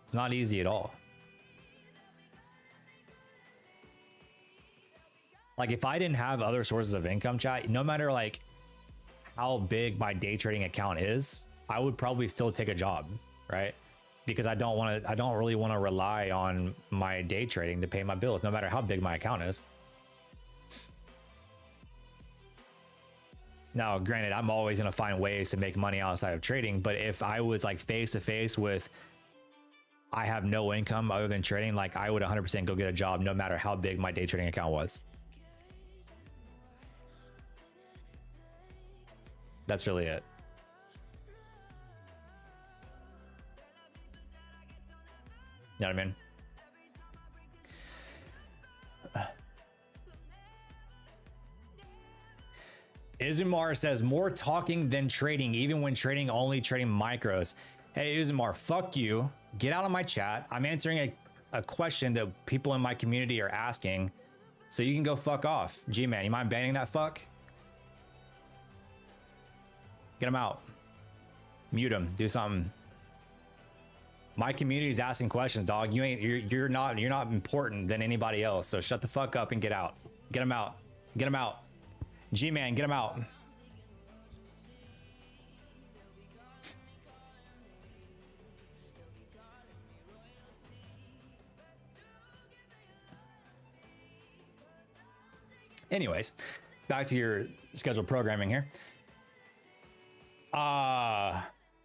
It's not easy at all. Like, if I didn't have other sources of income, chat, no matter like how big my day trading account is, I would probably still take a job, right? Because I don't really want to rely on my day trading to pay my bills, no matter how big my account is. Now, granted, I'm always going to find ways to make money outside of trading, but if I was like face to face with, I have no income other than trading, like, I would 100% go get a job no matter how big my day trading account was. That's really it. You know what I mean? Izumar says, more talking than trading, even when trading, only trading micros. Hey, Izumar, fuck you. Get out of my chat. I'm answering a question that people in my community are asking, so you can go fuck off. G-Man, you mind banning that fuck? Get him out. Mute him. Do something. My community is asking questions, dog. You're not important than anybody else. So shut the fuck up and get out. Get him out. Get him out. G-Man, get him out. Anyways, back to your scheduled programming here.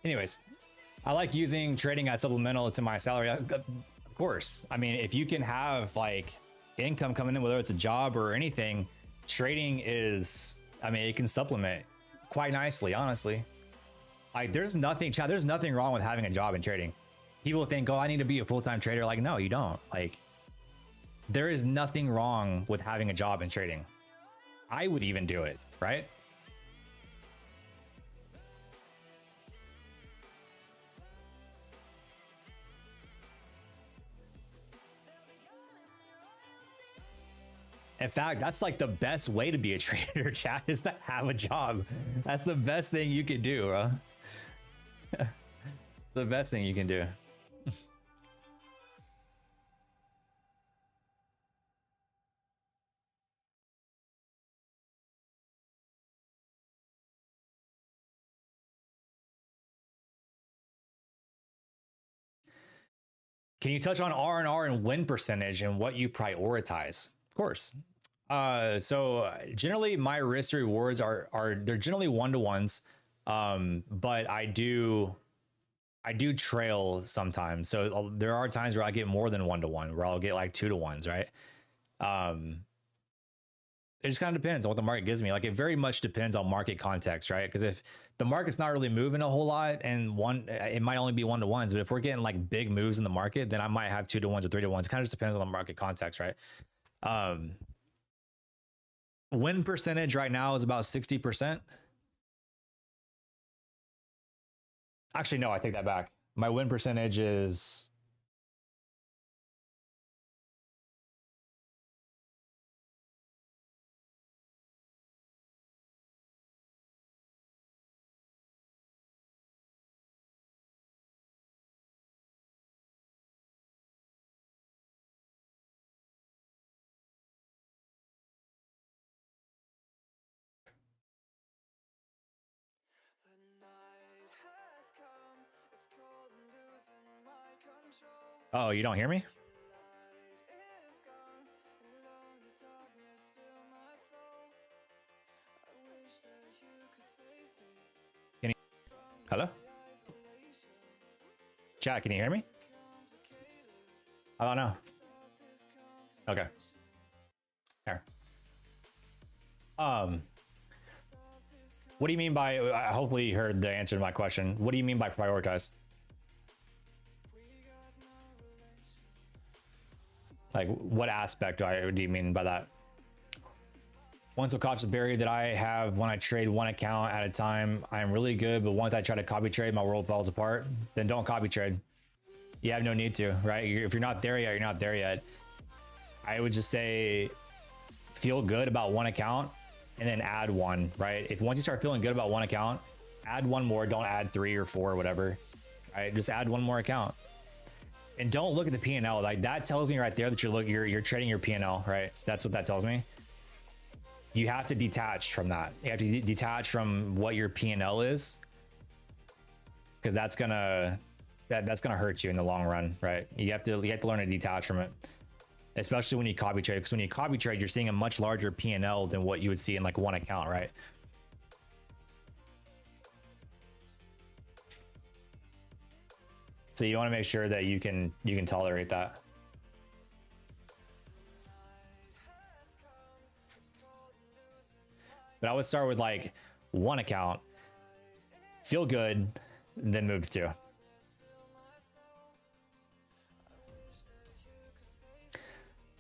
Anyways, I like using trading as supplemental to my salary. Of course. I mean, if you can have like income coming in, whether it's a job or anything, trading is, I mean, it can supplement quite nicely, honestly. Like, there's nothing wrong with having a job in trading. People think, oh, I need to be a full-time trader. Like, no, you don't. Like, there is nothing wrong with having a job in trading. I would even do it, right? In fact, that's like the best way to be a trader, chat, is to have a job. That's the best thing you could do, bro. The best thing you can do. Can you touch on R&R and win percentage and what you prioritize? Of course. So generally my risk to rewards are they're generally one-to-ones. But I do trail sometimes. So there are times where I get more than 1-to-1, where I'll get like 2-to-1s, right? It just kind of depends on what the market gives me. Like it very much depends on market context, right? Because if the market's not really moving a whole lot and it might only be 1-to-1s, but if we're getting like big moves in the market, then I might have 2-to-1s or 3-to-1s. It kind of just depends on the market context, right? Win percentage right now is about 60%. Actually, no, I take that back. My win percentage is Oh, you don't hear me? Can you, hello? Chat, can you hear me? I don't know. Okay. Here. What do you mean by, hopefully you heard the answer to my question. What do you mean by prioritize? Like what aspect do you mean by that? Once a cautious barrier that I have when I trade one account at a time, I'm really good. But once I try to copy trade, my world falls apart. Then don't copy trade. You have no need to, right? If you're not there yet, you're not there yet. I would just say feel good about one account and then add one, right? If once you start feeling good about one account, add one more. Don't add 3 or 4 or whatever. Right? Just add one more account. And don't look at the P&L. Like that tells me right there that you're trading your P&L, right? That's what that tells me. You have to detach from that. You have to detach from what your P&L is, because that's gonna hurt you in the long run, right? You have to learn to detach from it, especially when you copy trade. Because when you copy trade, you're seeing a much larger P&L than what you would see in like one account, right? So you want to make sure that you can tolerate that. But I would start with like one account, feel good, then move to 2.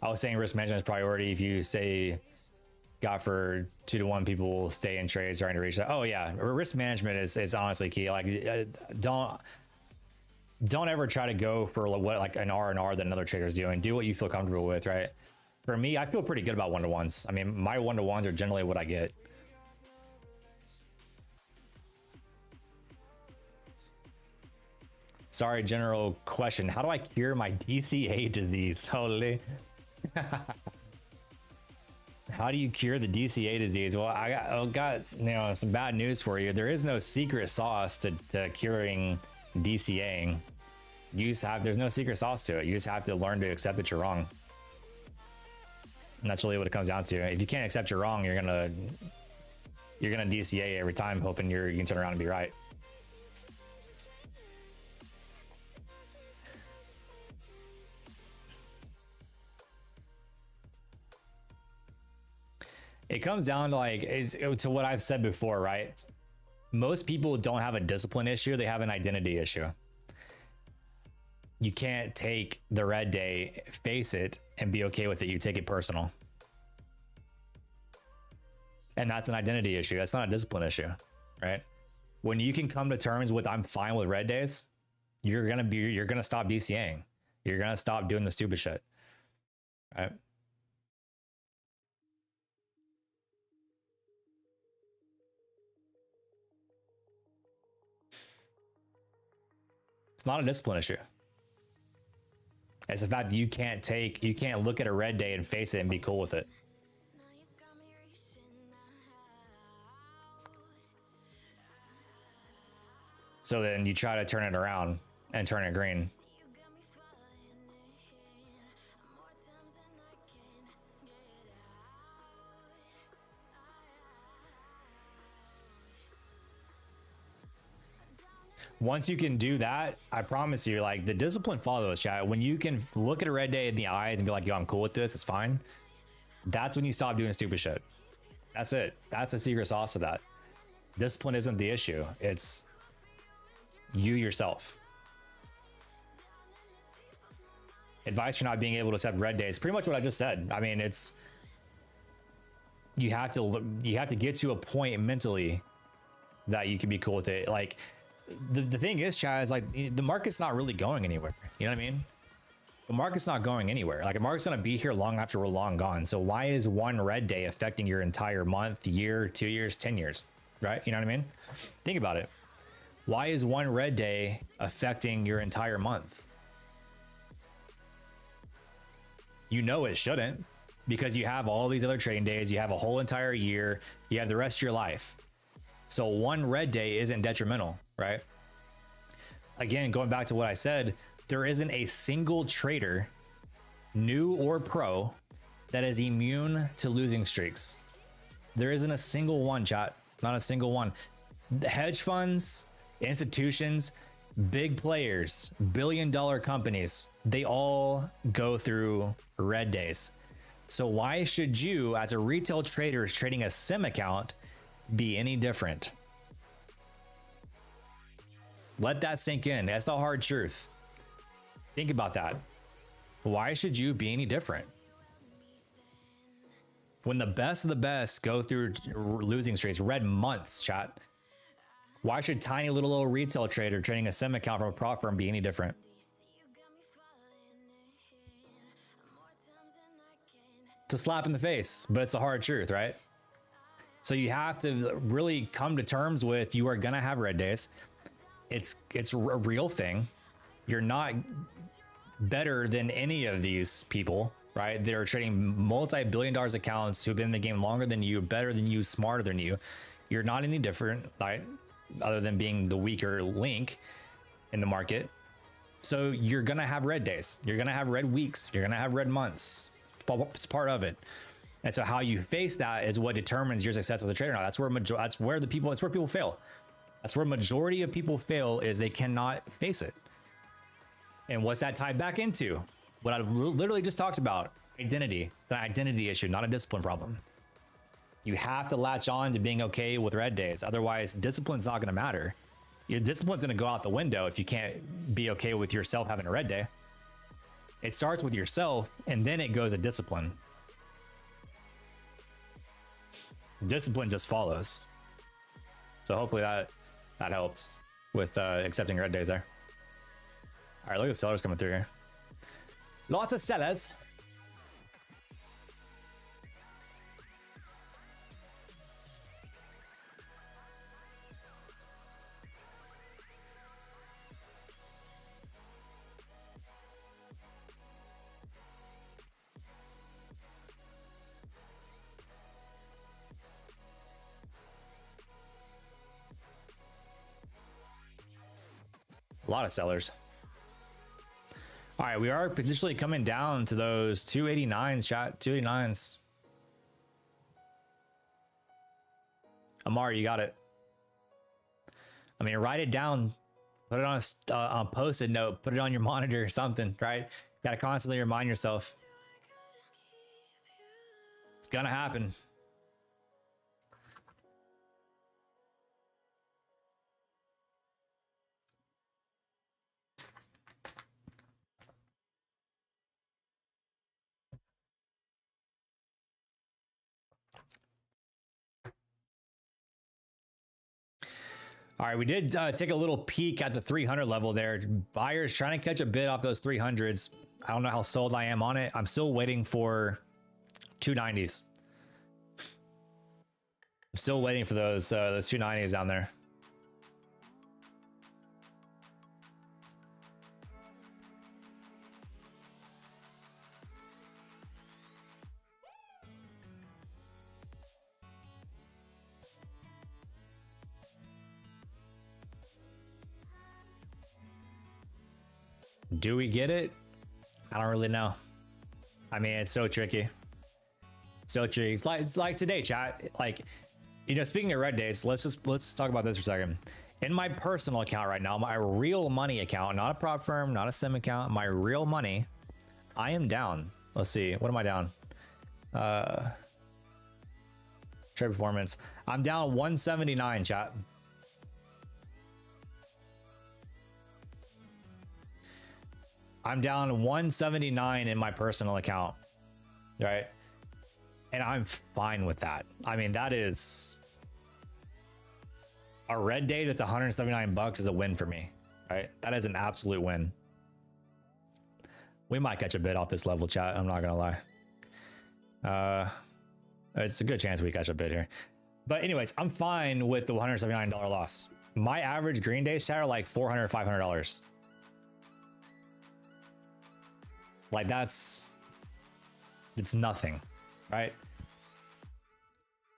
I was saying risk management is priority. If you say, God, for 2-to-1, people will stay in trades trying to reach that. Oh yeah, risk management is honestly key. Like don't ever try to go for what like an R&R that another trader is doing. Do what you feel comfortable with, right? For me, I feel pretty good about 1-to-1s. I mean, my 1-to-1s are generally what I get. Sorry, general question. How do I cure my DCA disease? Holy. How do you cure the DCA disease? Well, I got some bad news for you. There is no secret sauce to curing DCAing. There's no secret sauce to it. You just have to learn to accept that you're wrong. And that's really what it comes down to. If you can't accept you're wrong, you're gonna DCA every time, hoping you can turn around and be right. It comes down to to what I've said before, right? Most people don't have a discipline issue, they have an identity issue. You can't take the red day, face it, and be okay with it. You take it personal. And that's an identity issue. That's not a discipline issue, right? When you can come to terms with I'm fine with red days, you're gonna stop DCAing. You're gonna stop doing the stupid shit, right? It's not a discipline issue. It's the fact that you can't look at a red day and face it and be cool with it. So then you try to turn it around and turn it green. Once you can do that, I promise you, like, the discipline follows, chat. When you can look at a red day in the eyes and be like, yo, I'm cool with this, it's fine. That's when you stop doing stupid shit. That's it. That's the secret sauce to that. Discipline isn't the issue. It's you yourself. Advice for not being able to accept red days. Pretty much what I just said. I mean, it's, you have to get to a point mentally that you can be cool with it. Like, the thing is, Chad, is like the market's not really going anywhere. You know what I mean? The market's not going anywhere. Like, the market's gonna be here long after we're long gone. So why is one red day affecting your entire month, year, 2 years, 10 years? Right? You know what I mean? Think about it. Why is one red day affecting your entire month? You know it shouldn't, because you have all these other trading days, you have a whole entire year, you have the rest of your life. So one red day isn't detrimental, right? Again, going back to what I said, there isn't a single trader, new or pro, that is immune to losing streaks. There isn't a single one, chat. Not a single one. The hedge funds, institutions, big players, billion-dollar companies, they all go through red days. So why should you, as a retail trader trading a sim account, be any different? Let that sink in. That's the hard truth. Think about that. Why should you be any different? When the best of the best go through losing streaks, red months, chat, why should tiny little retail trader trading a sim account from a prop firm be any different? It's a slap in the face, but it's the hard truth, right? So you have to really come to terms with, you are gonna have red days. It's a real thing. You're not better than any of these people, right? They're trading multi-billion-dollar accounts who've been in the game longer than you, better than you, smarter than you. You're not any different, right? Other than being the weaker link in the market. So you're gonna have red days. You're gonna have red weeks. You're gonna have red months. It's part of it. And so how you face that is what determines your success as a trader. Now, that's where people fail. That's where majority of people fail, is they cannot face it. And what's that tied back into? What I literally just talked about, identity. It's an identity issue, not a discipline problem. You have to latch on to being okay with red days. Otherwise, discipline's not going to matter. Your discipline's going to go out the window if you can't be okay with yourself having a red day. It starts with yourself, and then it goes to discipline. Discipline just follows. So hopefully that helps with accepting red days there. All right, look at the sellers coming through here. Lots of sellers. A lot of sellers. All right, we are potentially coming down to those 289s, chat. 289s. Amar, you got it. I mean, write it down. Put it on a post-it note. Put it on your monitor or something, right? You gotta constantly remind yourself. It's gonna happen. All right, we did take a little peek at the 300 level there. Buyers trying to catch a bid off those 300s. I don't know how sold I am on it. I'm still waiting for 290s. I'm still waiting for those 290s down there. Do we get it? I don't really know. I mean, it's so tricky. So tricky. It's like today, chat. Like, you know, speaking of red days, let's talk about this for a second. In my personal account right now, my real money account, not a prop firm, not a sim account, my real money, I am down. Let's see. What am I down? Trade performance. I'm down 179, chat. I'm down 179 in my personal account, right? And I'm fine with that. I mean, that is a red day that's 179 bucks is a win for me, right? That is an absolute win. We might catch a bid off this level, chat. I'm not gonna lie. It's a good chance we catch a bid here. But anyways, I'm fine with the $179 loss. My average green days, chat, are like $400, $500. Like it's nothing, right?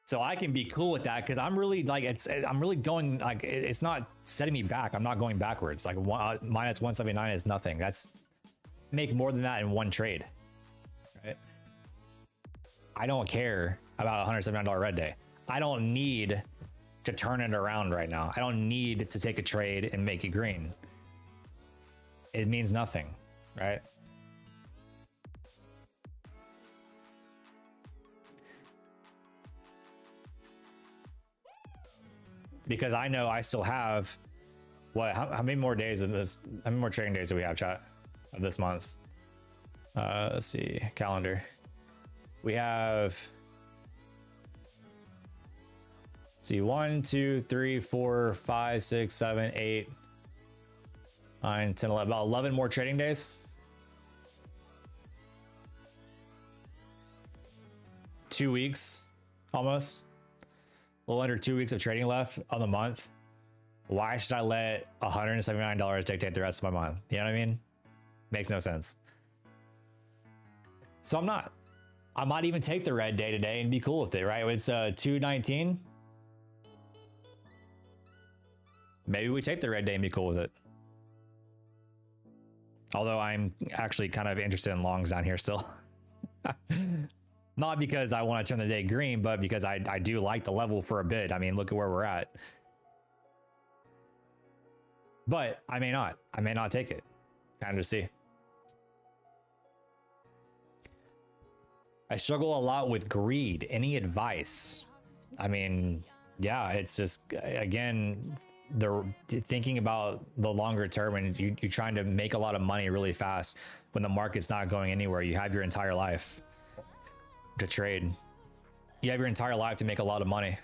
So I can be cool with that because I'm really like, I'm really going, like, it's not setting me back. I'm not going backwards. Like minus 179 is nothing. That's make more than that in one trade, right? I don't care about a $179 red day. I don't need to turn it around right now. I don't need to take a trade and make it green. It means nothing, right? Because I know I still have what? How many more days of this? How many more trading days do we have, chat, of this month? Let's see, calendar. We have. Let's see, 1, 2, 3, 4, 5, 6, 7, 8, 9, 10, 11, about 11 more trading days. 2 weeks, almost. A little under 2 weeks of trading left on the month. Why should I let $179 dictate the rest of my month? You know what I mean? Makes no sense. So I'm not. I might even take the red day today and be cool with it, right? It's 219. Maybe we take the red day and be cool with it. Although I'm actually kind of interested in longs down here still. Not because I want to turn the day green, but because I do like the level for a bit. I mean, look at where we're at. But I may not. I may not take it. Kind of see. I struggle a lot with greed. Any advice? I mean, yeah, it's just, again, the thinking about the longer term, and you're trying to make a lot of money really fast when the market's not going anywhere. You have your entire life to trade. You have your entire life to make a lot of money.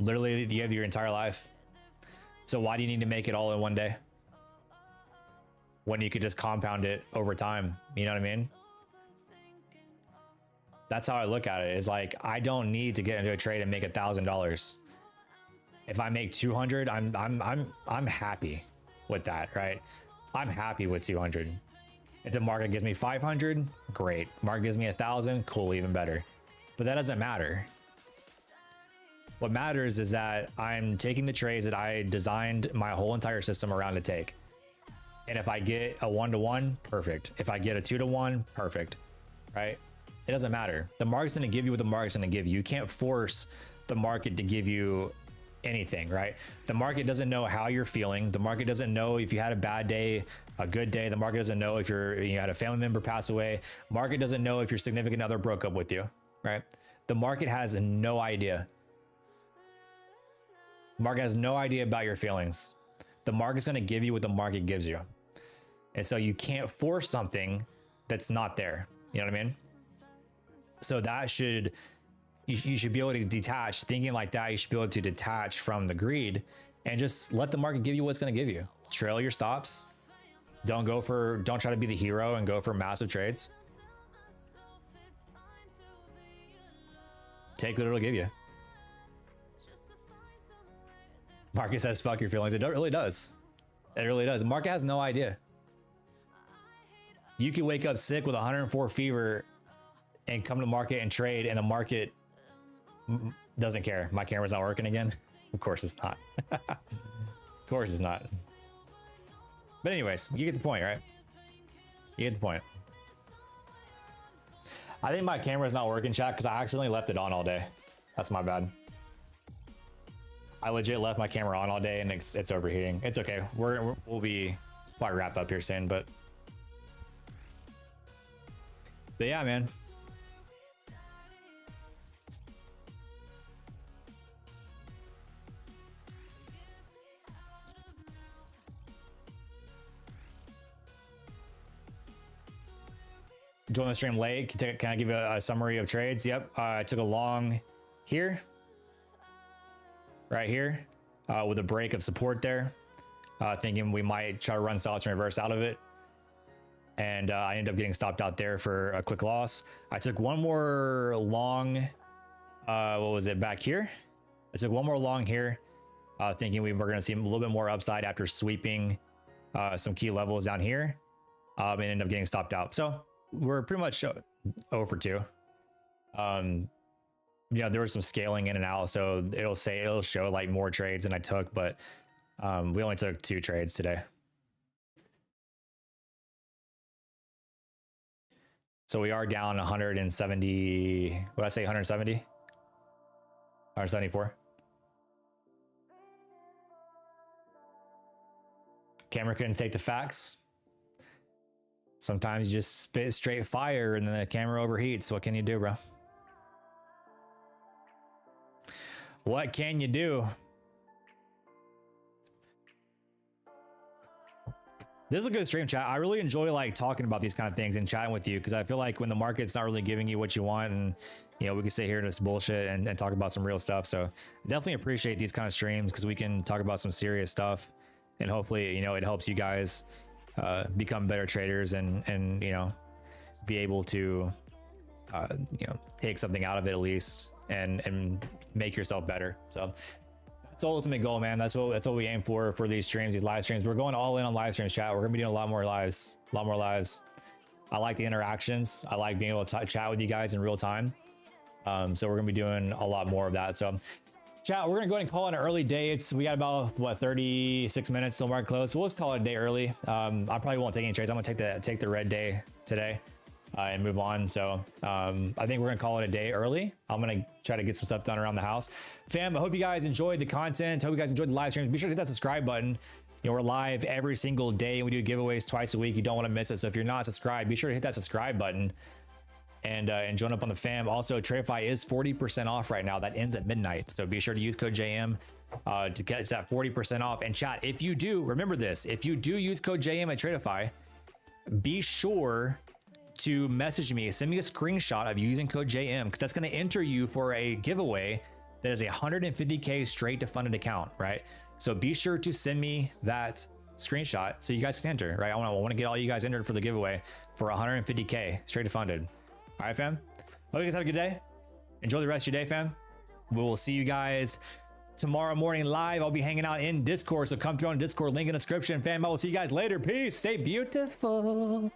Literally, you have your entire life. So why do you need to make it all in one day when you could just compound it over time? You know what I mean? That's how I look at it. Is like, I don't need to get into a trade and make $1,000. If I make 200, I'm happy with that, right? I'm happy with 200. If the market gives me 500, great. Market gives me 1,000, cool, even better. But that doesn't matter. What matters is that I'm taking the trades that I designed my whole entire system around to take. And if I get a 1-to-1, perfect. If I get a 2-to-1, perfect, right? It doesn't matter. The market's gonna give you what the market's gonna give you. You can't force the market to give you anything, right? The market doesn't know how you're feeling. The market doesn't know if you had a bad day, a good day. The market doesn't know if you had a family member pass away. Market doesn't know if your significant other broke up with you, right? The market has no idea. Market has no idea about your feelings. The market's going to give you what the market gives you. And so you can't force something that's not there. You know what I mean? So that should, you should be able to detach. Thinking like that, you should be able to detach from the greed and just let the market give you what's going to give you. Trail your stops. Don't try to be the hero and go for massive trades. Take what it'll give you. Market says fuck your feelings. It really does. It really does. Market has no idea. You could wake up sick with 104 fever and come to market and trade, and the market doesn't care. My camera's not working again. Of course it's not. Of course it's not. But anyways, you get the point, right? You get the point. I think my camera's not working, chat, because I accidentally left it on all day. That's my bad. I legit left my camera on all day and it's overheating. It's okay. We'll be probably wrap up here soon, but yeah, man. Join the stream late. Can I give you a summary of trades? Yep. I took a long here, right here, with a break of support there, thinking we might try to run stops and reverse out of it. And I ended up getting stopped out there for a quick loss. I took one more long, what was it, back here? I took one more long here, thinking we were going to see a little bit more upside after sweeping some key levels down here, and ended up getting stopped out. So we're pretty much 0 for 2. Yeah, there was some scaling in and out, so it'll show like more trades than I took, but we only took 2 trades today. So we are down 170. What did I say? 170? 174. Camera couldn't take the facts. Sometimes you just spit straight fire and then the camera overheats. What can you do, bro? What can you do? This is a good stream, chat. I really enjoy like talking about these kind of things and chatting with you, because I feel like when the market's not really giving you what you want, and you know, we can sit here and just bullshit and talk about some real stuff. So definitely appreciate these kind of streams, because we can talk about some serious stuff, and hopefully, you know, it helps you guys become better traders and you know, be able to you know, take something out of it at least, and make yourself better. So that's the ultimate goal, man. That's what we aim for these streams, these live streams. We're going all in on live streams, chat. We're gonna be doing a lot more lives. I like the interactions. I like being able to chat with you guys in real time. So we're gonna be doing a lot more of that. So chat, we're gonna go ahead and call it an early day. We got about what, 36 minutes till market close. So we'll just call it a day early. I probably won't take any trades. I'm gonna take the red day today and move on. So I think we're gonna call it a day early. I'm gonna try to get some stuff done around the house. Fam, I hope you guys enjoyed the content. Hope you guys enjoyed the live streams. Be sure to hit that subscribe button. You know, we're live every single day. We do giveaways twice a week. You don't want to miss it. So if you're not subscribed, be sure to hit that subscribe button and join up on the fam. Also, Tradeify is 40% off right now. That ends at midnight. So be sure to use code JM to catch that 40% off. And chat, if you do, remember this, if you do use code JM at Tradeify, be sure to message me, send me a screenshot of you using code JM, because that's going to enter you for a giveaway that is a 150K straight to funded account, right? So be sure to send me that screenshot so you guys can enter, right? I want to get all you guys entered for the giveaway for 150K straight to funded. All right, fam. Hope you guys have a good day. Enjoy the rest of your day, fam. We will see you guys tomorrow morning live. I'll be hanging out in Discord, so come through on Discord, link in the description, fam. I will see you guys later. Peace. Stay beautiful.